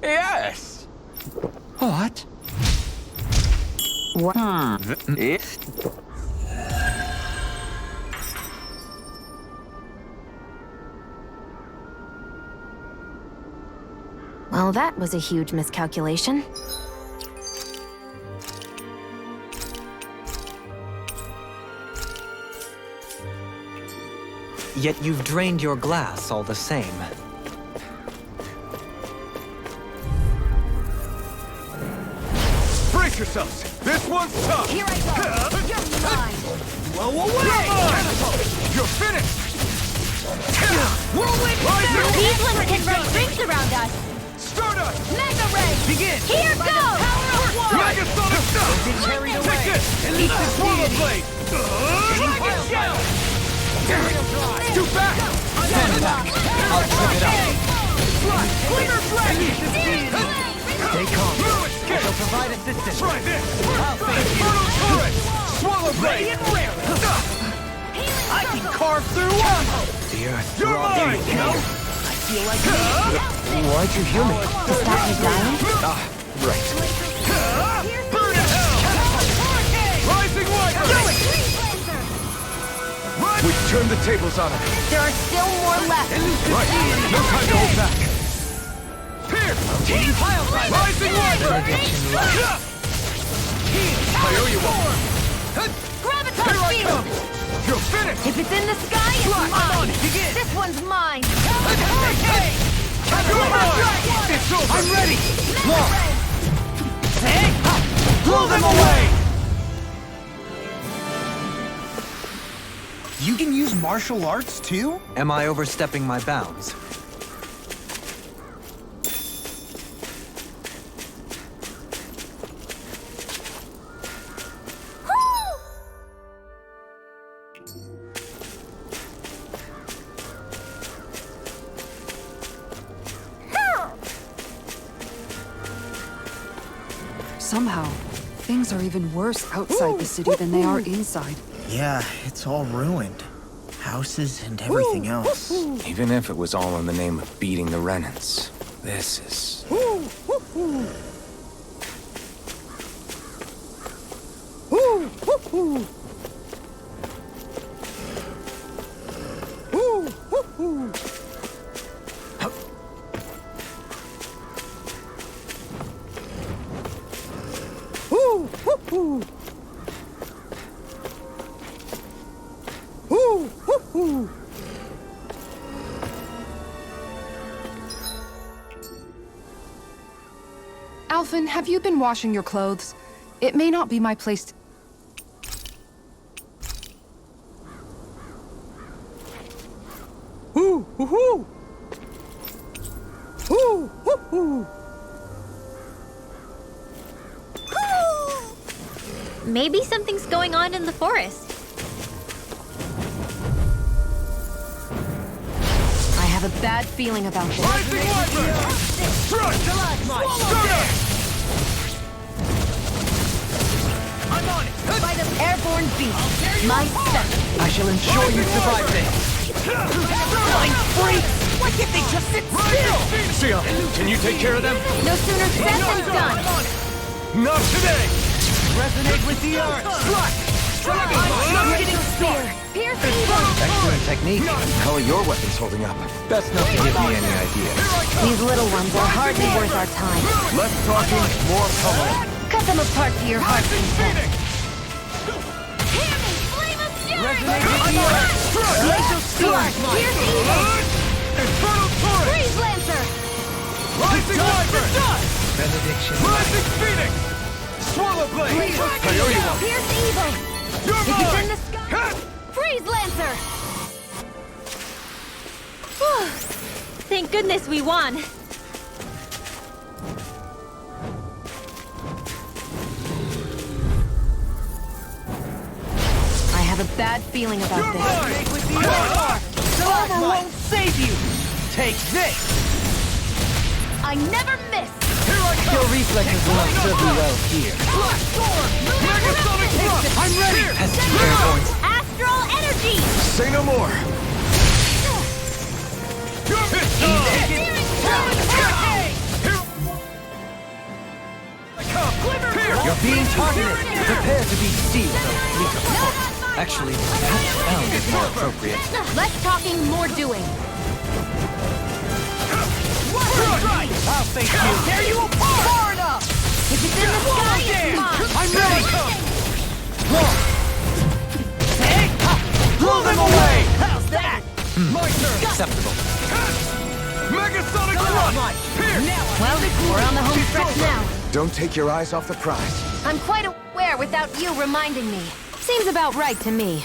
Yes. What? What? It. Well, that was a huge miscalculation. Yet you've drained your glass all the same. Brace yourselves! This one's tough! Here I go! You're mine! Blow away! You're finished! Whirlwind Rising! These ones can run rings around us! Stardust! Mega Ray! Begin! Here goes! Megasonic Stone! Get carried Take this! Eat this Swallow Blade! Dragon Shell! Do back! Stand back. I'll trip it up. Glimmer Dragon! Stay calm. Fluid I Skip! shall provide assistance. Try this! I'll save you. Inferno Turret! Swallow Blade! I can carve through armor! The earth. You're mine! I feel like me. Why'd you heal me? Is that me dying? Ah, right. Burn in hell! Rising Light! Do it! We've turned the tables on him. There are still more left. Right. No time to hold back. Pierce! Rising Light! I owe you one. Graviton Here I field! come! You're finished! If it's in the sky, it's mine! This one's mine! You're mine! It's over! I'm ready. Look! Blow them away! You can use martial arts too? Am I overstepping my bounds? Somehow, things are even worse outside the city than they are inside. Yeah, it's all ruined. Houses and everything else. Even if it was all in the name of beating the Renans, this is... Alphen, have you been washing your clothes? It may not be my place to... Maybe something's going on in the forest. I have a bad feeling about this. Rising Wyvern! Strike! Stardust! I'm on it! Airborne beast. My step. I shall ensure you survive this. Flying freaks! Why can't they just sit still? Sia, can you take care of them? No sooner said than done. Not today! Resonate with the earth. Strike! Marketing spear! Pierce evil! Excellent technique. How are your weapons holding up? Best not to give me any ideas. These little ones are hardly worth our time. Less talking, more pummeling. Cut them apart to your heart's content. Glacial spear! Pierce evil! Freeze lancer! Rising Wyvern! Benediction. Rising Phoenix! Swallow Blade! Glacial spear! Pierce evil! You're If it's in mine! the sky, freeze lancer! Thank goodness we won. I have a bad feeling about You're this. mine! Silver won't save you! Take this! I never miss! Here I come! Your reflexes will not serve you well here. Black Sword! Megasonic Thrust! I'm ready! Here! Pesky clairvoyance. Astral energy! Say no more. You're pissed off! Here I come! Here! You're being targeted. Prepare to be sealed, fleet of foot. Actually, perhaps found is more appropriate. Less talking, more doing. Right! I'll face you! Tear you apart! Far enough! If it's in the sky, it's mine! I'm ready! Blow them away! How's that? My turn! Acceptable. Megasonic Thrust! Here! Well, we're on the home stretch now. Don't take your eyes off the prize. I'm quite aware without you reminding me. Seems about right to me.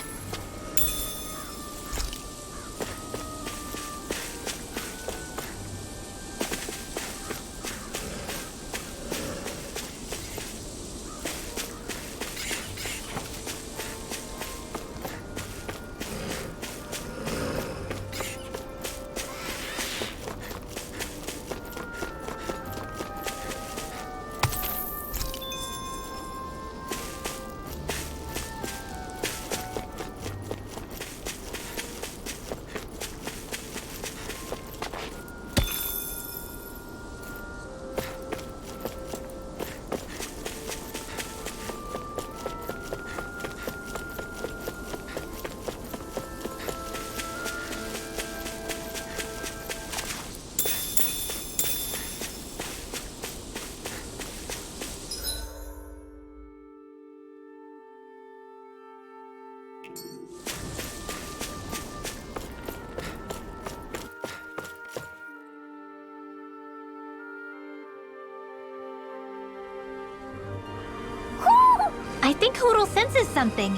I think Hoodle senses something.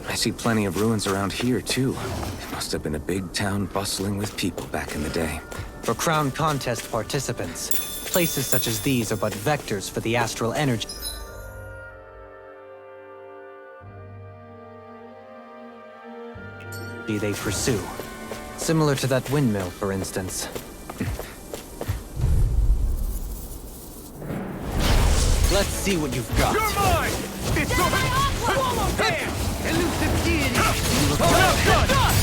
I see plenty of ruins around here, too. It must have been a big town bustling with people back in the day. For Crown Contest participants, places such as these are but vectors for the astral energy they pursue. Similar to that windmill, for instance. Let's see what you've got. You're mine! It's so... Swallow Hand! Elusive deity! Done!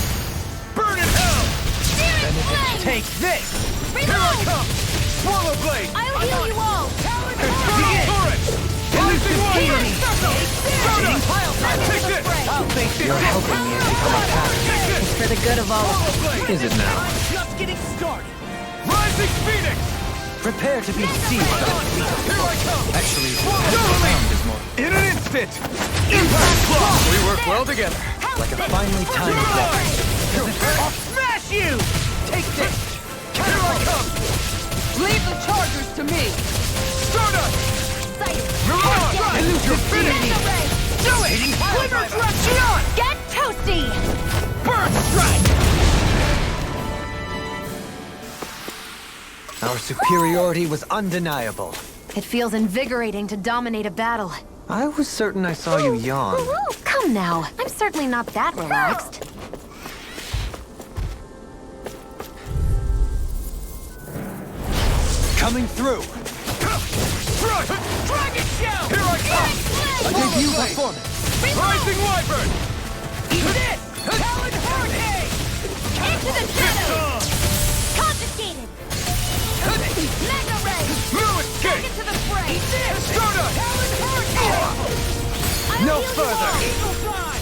Burn in hell! Take this! Here I come! Swallow Blade! I'll heal you all! Turret! Rising Wyvern! Soda! Take this! I'll face You're helping me become a pattern. It's for the good of all of us. Swallow Blade! Is it now? just getting started! Rising Phoenix! Prepare to be sealed, fleet of Here I come! Actually, Swallow me! found is more In an instant! Impact Block! We work well together. like a finely timed weapon. I'll smash you! Take this! Here I come! Leave the chargers to me! Stardust! Mirage! Elusive deity! Do it! Quiver Direction! Get toasty! Burn Strike! Our superiority was undeniable. It feels invigorating to dominate a battle. I was certain I saw you yawn. Come now, I'm certainly not that relaxed. Coming through! Crush! Dragon Shell! Here I come! A debut performance. Rising Wyvern! Eat this! Talon Hurricane! Into the shadows! Confiscated! Mega Ray! No escape! Into the fray! Eat this! Stardust! Talon Hurricane! No further!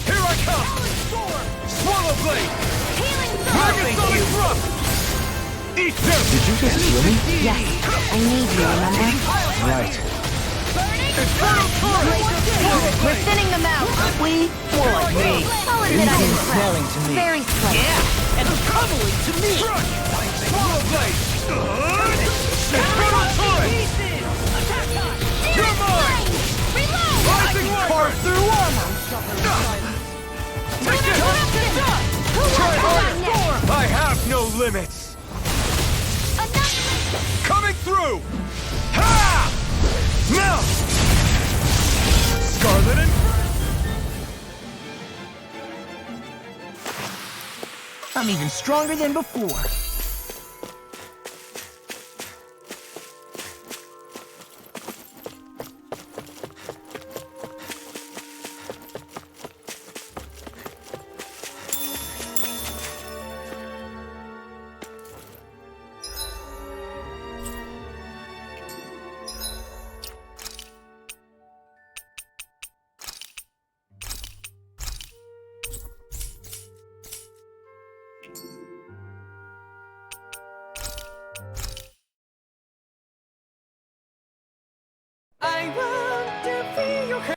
Here I come! Swallow Blade! Healing Megasonic Thrust! Eat this! Did you just heal me? Yes, I need you, remember? Right. Infernal Torrent! Swallow We're Blade! thinning them out. We? More like me. I'll admit I'm Seems impressed. smelling to me. Very slight. Yeah, and cuddling to me. Crush! Swallow Blade! Infernal Torrent! You're mine! Rising Wyvern! Through armor. Take this! Try harder! I have no limits! Coming through! Ha! Now! Scarlet and... I'm even stronger than before. I want to feel your hand.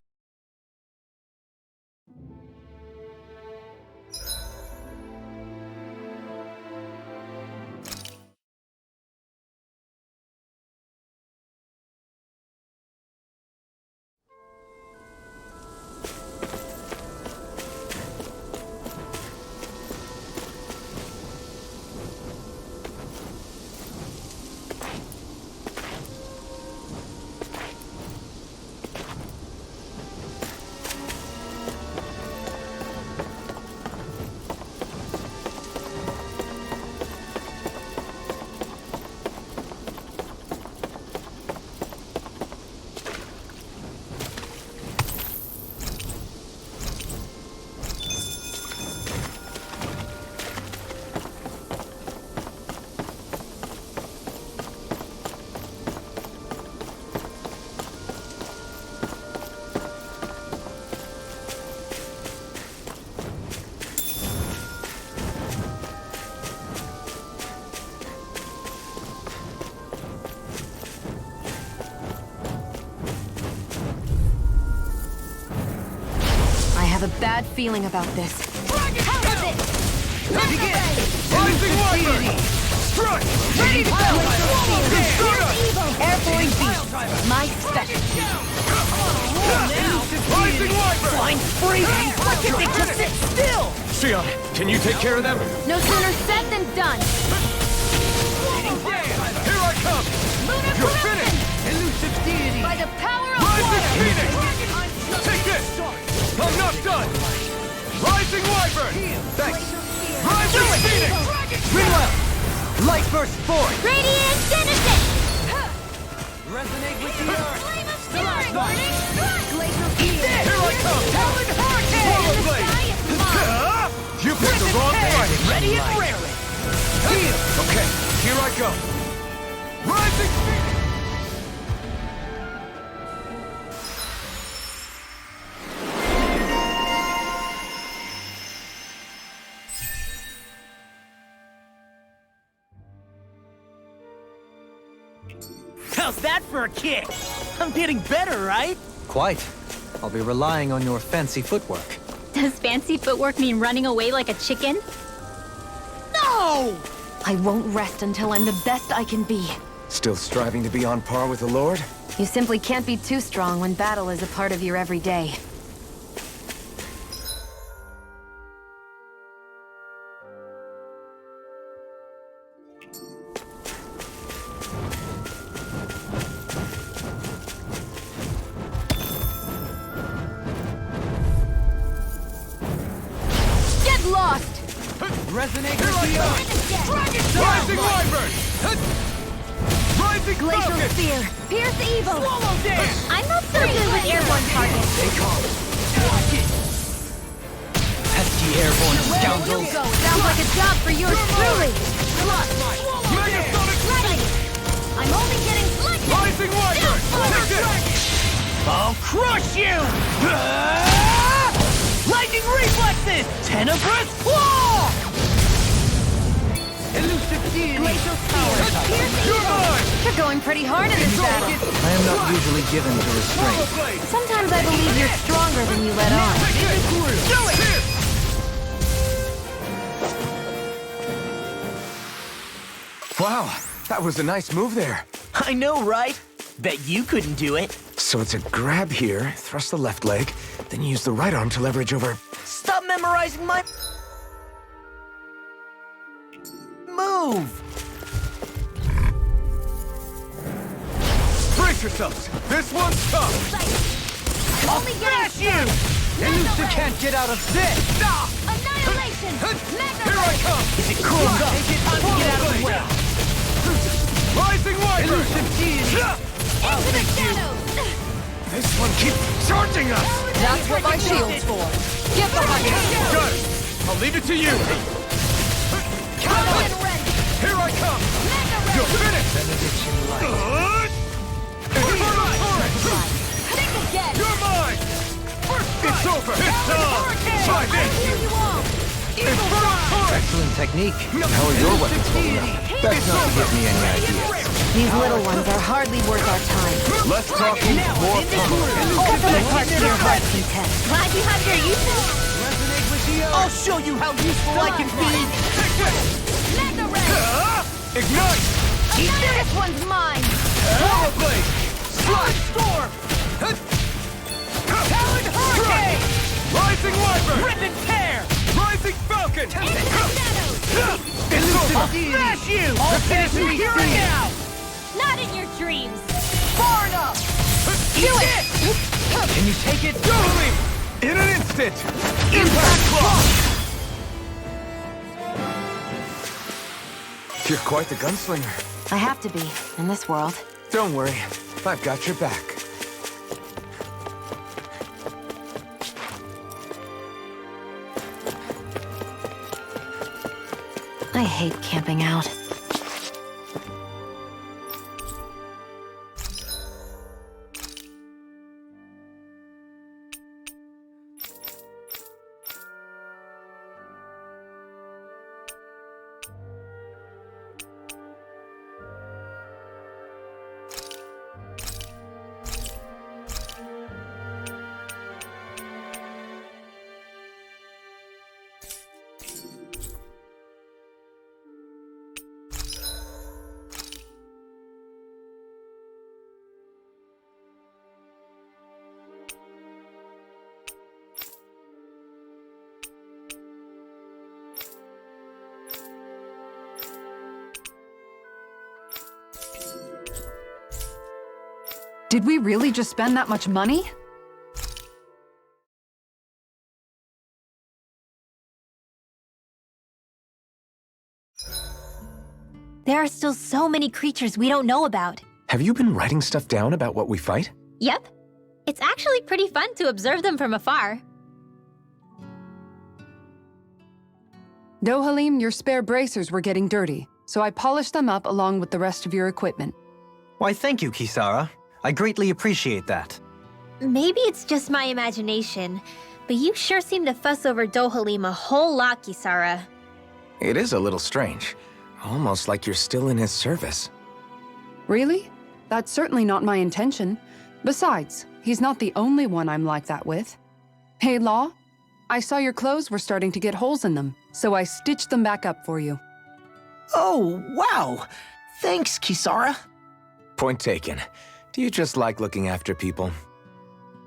I have a bad feeling about this. Rising Wyvern! Strike! Ready to go! Stardust! Airborne beast, my specialty. Rising Wyvern! Flying free! Why can't they just sit still? Sion, can you take care of them? No sooner said than done. Here I come! You're finished! Elusive deity! By the power of Rising water. Phoenix! Take this! I'm not done! Rising Wyvern! Thanks! Rising Phoenix! Meanwhile, light burst forth! Radiant Genesis! Resonate with the earth! Flame of fury! Here I come! Talon Hurricane! Swallow Blade! You picked the wrong fight! Ready and rarely! Okay, here I go! Rising Phoenix! How's that for a kick? I'm getting better, right? Quite. I'll be relying on your fancy footwork. Does fancy footwork mean running away like a chicken? No! I won't rest until I'm the best I can be. Still striving to be on par with the Lord? You simply can't be too strong when battle is a part of your everyday. Get lost! Resonate Here I with the come! earth! Rising Wyvern! Rising Glacial Falcon! Spear! Pierce evil! Swallow dance! I'm not so good with airborne targets. Stay calm. Pesky airborne scoundrels. Sounds like a job for yours truly! Megasonic Lightning! I'm only getting lightning! Rising Wyvern! Take it! I'll crush you! Lightning reflexes! Tenebrous claw! Elusive deity! Glacial Spear! Pierce You're evil! mine! You're going pretty hard in this battle. I am not usually given to restraint. Blade! Sometimes I believe you're stronger than you let on. Do it! Wow, that was a nice move there. I know, right? Bet you couldn't do it. So it's a grab here, thrust the left leg, then use the right arm to leverage over. Stop memorizing my move. Brace yourselves! This one's tough! I'll smash you! Elusive can't get out of this! Stop! Annihilation! Here I come! Is it cool enough? Time to get out of the way. Rising Wyvern! Elusive deity! Into the shadows! This one keeps charging us! That's what my shield's for. Get behind me! Got it! I'll leave it to you! Common ready! Here I come! You're finished! Benediction light. Infernal Torrent! Think again! You're mine! It's over! It's done! Try this! Heal you all! Infernal Torrent! Excellent technique. How are your weapons holding up? Best not to give me any ideas. These little ones are hardly worth our time. Less talking, more pummeling. Cut them apart to your heart's content. Glad you have your uses. Resonate with the I'll show you how useful I can be. Take this! Mega Ray! Ignite! This one's mine! Power Blade! Slide Storm! Talon Hurricane! Rising Wyvern! Rip and tear! Rising Falcon! It's I'll over! smash you! I'll finish you here and now! Not in your dreams. Far enough! Do it! Can you take it? Totally! In an instant! Impact Claw! You're quite the gunslinger. I have to be, in this world. Don't worry, I've got your back. I hate camping out. Did we really just spend that much money? There are still so many creatures we don't know about. Have you been writing stuff down about what we fight? Yep. It's actually pretty fun to observe them from afar. Dohalim, your spare bracers were getting dirty, so I polished them up along with the rest of your equipment. Why, thank you, Kisara. I greatly appreciate that. Maybe it's just my imagination, but you sure seem to fuss over Dohalim a whole lot, Kisara. It is a little strange. Almost like you're still in his service. Really? That's certainly not my intention. Besides, he's not the only one I'm like that with. Hey, Law, I saw your clothes were starting to get holes in them, so I stitched them back up for you. Oh, wow! Thanks, Kisara. Point taken. Do you just like looking after people?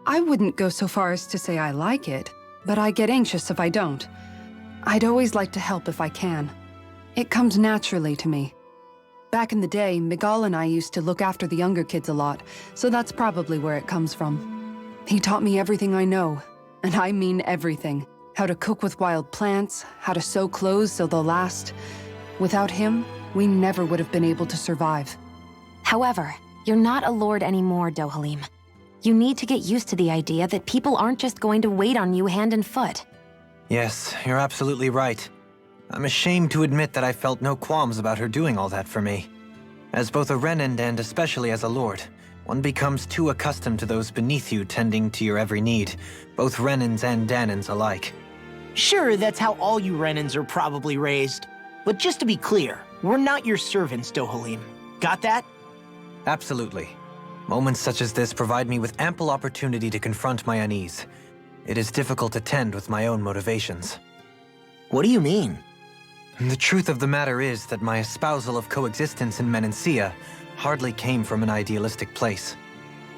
I wouldn't go so far as to say I like it, but I get anxious if I don't. I'd always like to help if I can. It comes naturally to me. Back in the day, Miguel and I used to look after the younger kids a lot, so that's probably where it comes from. He taught me everything I know, and I mean everything. How to cook with wild plants, how to sew clothes so they'll last. Without him, we never would have been able to survive. However, you're not a lord anymore, Dohalim. You need to get used to the idea that people aren't just going to wait on you hand and foot. Yes, you're absolutely right. I'm ashamed to admit that I felt no qualms about her doing all that for me. As both a Renan and especially as a lord, one becomes too accustomed to those beneath you tending to your every need, both Renans and Danans alike. Sure, that's how all you Renans are probably raised. But just to be clear, we're not your servants, Dohalim. Got that? Absolutely. Moments such as this provide me with ample opportunity to confront my unease. It is difficult to tend with my own motivations. What do you mean? The truth of the matter is that my espousal of coexistence in Menancia hardly came from an idealistic place.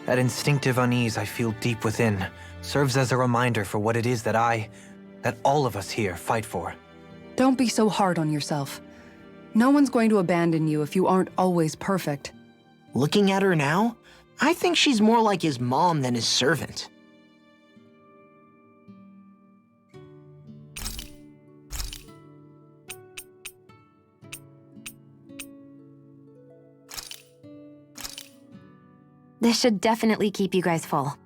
That instinctive unease I feel deep within serves as a reminder for what it is that all of us here fight for. Don't be so hard on yourself. No one's going to abandon you if you aren't always perfect. Looking at her now, I think she's more like his mom than his servant. This should definitely keep you guys full.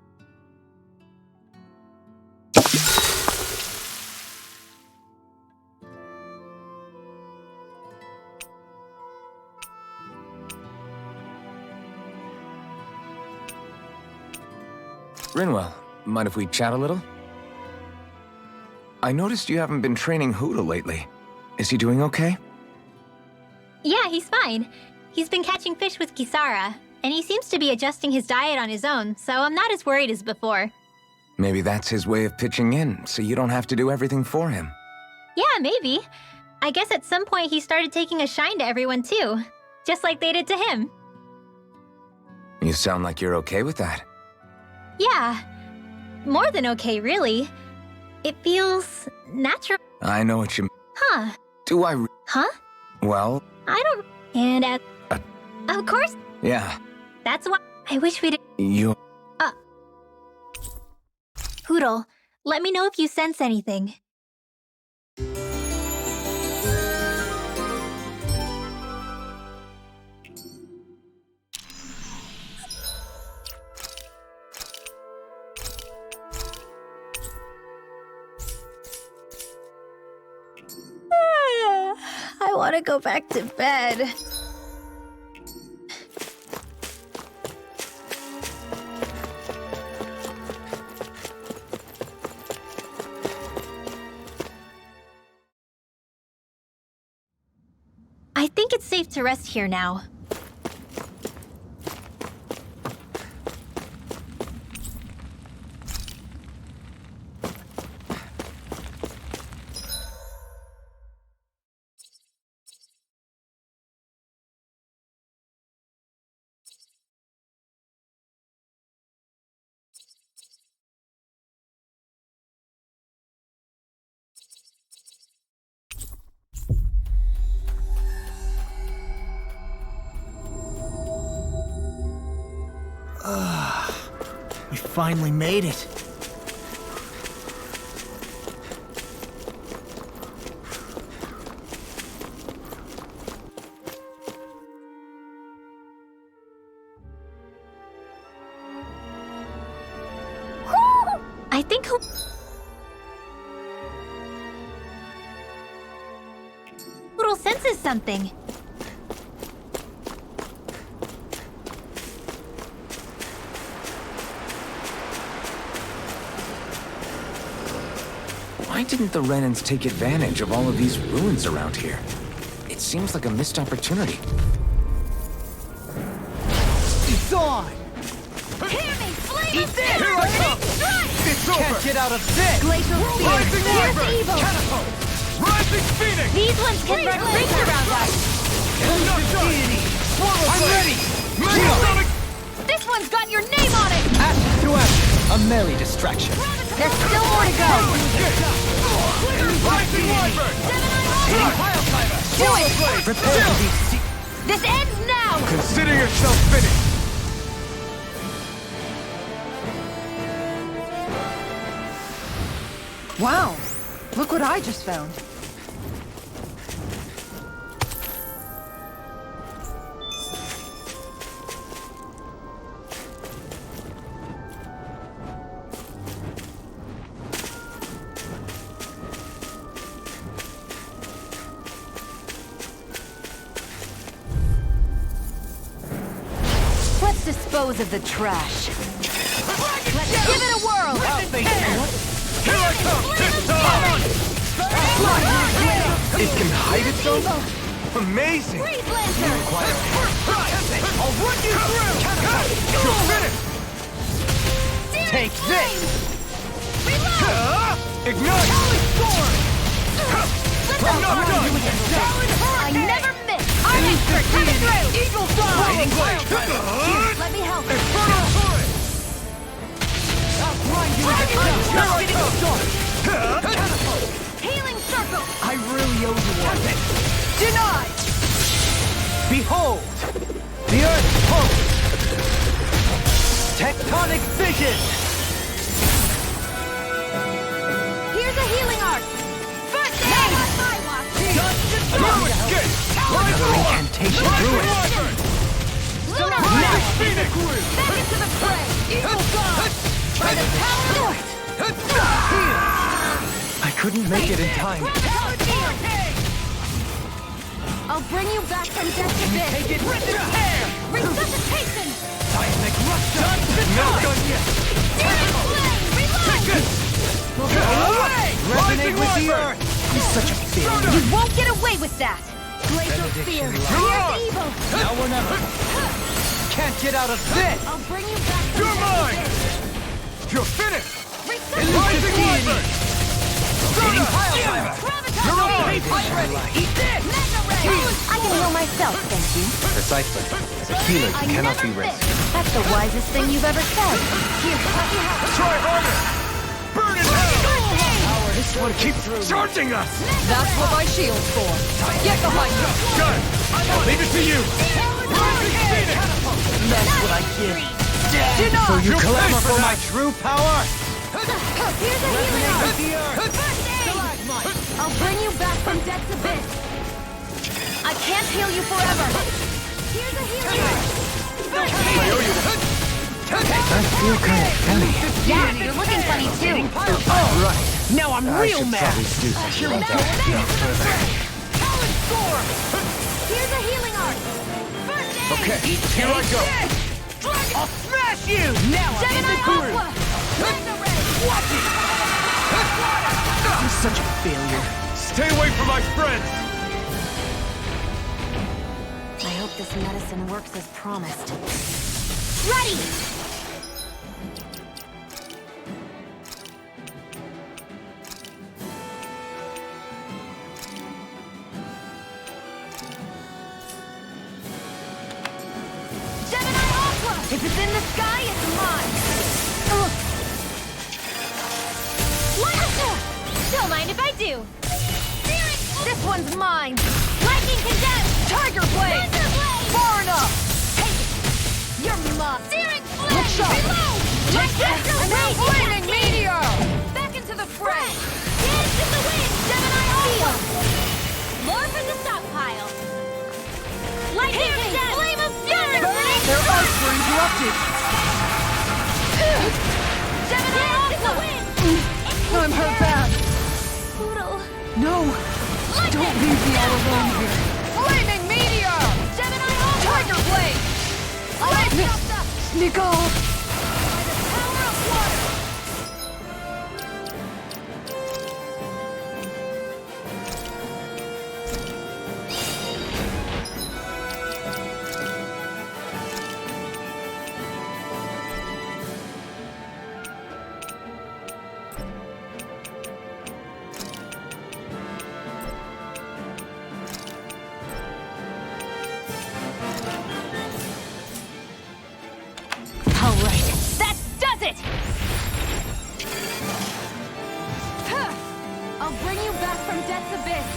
Rinwell, mind if we chat a little? I noticed you haven't been training Huda lately. Is he doing okay? Yeah, he's fine. He's been catching fish with Kisara, and he seems to be adjusting his diet on his own, so I'm not as worried as before. Maybe that's his way of pitching in, so you don't have to do everything for him. Yeah, maybe. I guess at some point he started taking a shine to everyone too, just like they did to him. You sound like you're okay with that. Yeah, more than okay, really. It feels natural. I know what you... Huh? Do I... Huh? Well... I don't... And of course, Yeah. that's why I wish we'd... You... Poodle, let me know if you sense anything. I want to go back to bed. I think it's safe to rest here now. We finally made it. I think Poodle senses something. Why didn't the Renans take advantage of all of these ruins around here? It seems like a missed opportunity. It's on! Hear me, flame Eat this! Here I come! It's over! Can't get out of this! Glacial spear, Rising fierce Wyvern! evil. Catapult! Rising Phoenix! These ones can run rings around us. Deity! I'm ready! Megasonic! This one's got your name on it. Ashes to ashes! A merry distraction. There's still more to go. Rising Wyvern! Pile climber! Do it. Prepare to be... This ends now. Consider yourself finished! Wow, look what I just found. dispose of the trash. Let's give it a whirl! Here I come! This time! It can hide itself? Amazing! Freeze Lancer! I'll run you through! You're finished! Take this! Reload! Ignite! I'm not done! I never miss! Armister, coming through! Eagle Fly! Here, let me help. Infernal Torrent! I'll grind you with a Here I come! Healing circle! I really owe you one. Denied! Behold! The Earth pulse! Tectonic vision! Here's a healing arc! First aid! On my watch! No escape! Another incantation through it. Lunar Now! Ray! Phoenix Wheel! Back into the fray! Eagle Guard! By the power north! I couldn't make it in time. I'll bring you back from death to this! Take it with your hair! Resuscitation! Seismic rupture! Not done yet! Searing flame! Reload! We'll go away! Resonate with the Earth! He's such a failure. You won't get away with that! Glacial Spear! Here's evil! Now or never. Can't get out of this! I'll bring you back from You're death mine! to this! You're finished! Resuscitation! Rising Wyvern! You're on! Eat this! Mega Ray! I can heal myself, thank you. Precisely. As a healer, I you cannot never be risked. miss. That's the wisest thing you've ever said. Here, let me help. Try harder! Burn in hell! This one keeps Charging us! That's what my shield's for. Get behind me! Good! I'll leave it to you! Rising Phoenix! That's what I get. So you You'll clamor pay for for my that. true power? Here's a healing arm. First aid! I'll bring you back from death's abyss. I can't heal you forever. Here's a healing arm. First I aid! owe you one. I feel kind of funny. Yeah, you're looking funny too. Right. Now I'm I real should mad. probably do something about that. Talon Storm! Here's a healing arm. First aid! Okay, here I go. I'll smash you! Now I'm in the Gemini groove! Aqua! Mega Ray! Watch it! I'm such a failure. Stay away from my friends! I hope this medicine works as promised. Ready! Gemini Aqua! If it's in the sky, it's mine! Lancer! Don't mind if I do. This one's mine! Lightning Condensed! Tiger Blade! Thunder Blade! Far enough! Take it! You're mine! Searing Flame! Look sharp. Reload! Take that! And then Flaming Meteor! Back into the fray! Dance in the wind! Gemini Aqua! More for the stockpile. Lightning Condensed! Flame of Fury! Their arcs were interrupted! Gemini Aqua! I'm hurt bad! Poodle! No! Don't leave me all alone here! Flaming Meteor! Gemini Aqua! Tiger Blade! Sneak off! By the power of water! All right, that does it. I'll bring you back from death's abyss!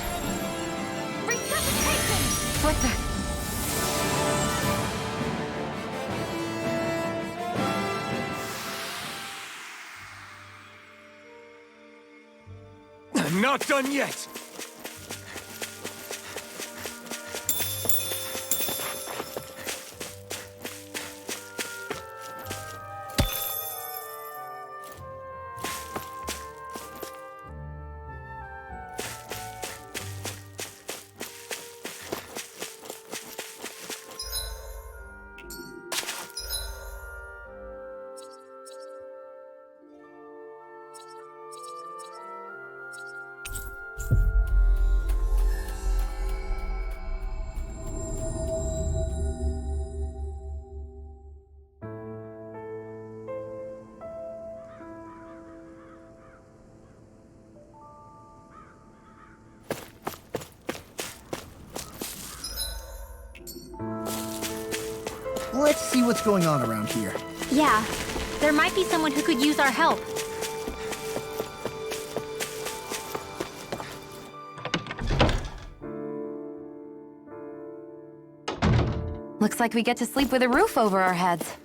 Resuscitation! What the? I'm not done yet! Let's see what's going on around here. Yeah, there might be someone who could use our help. Looks like we get to sleep with a roof over our heads.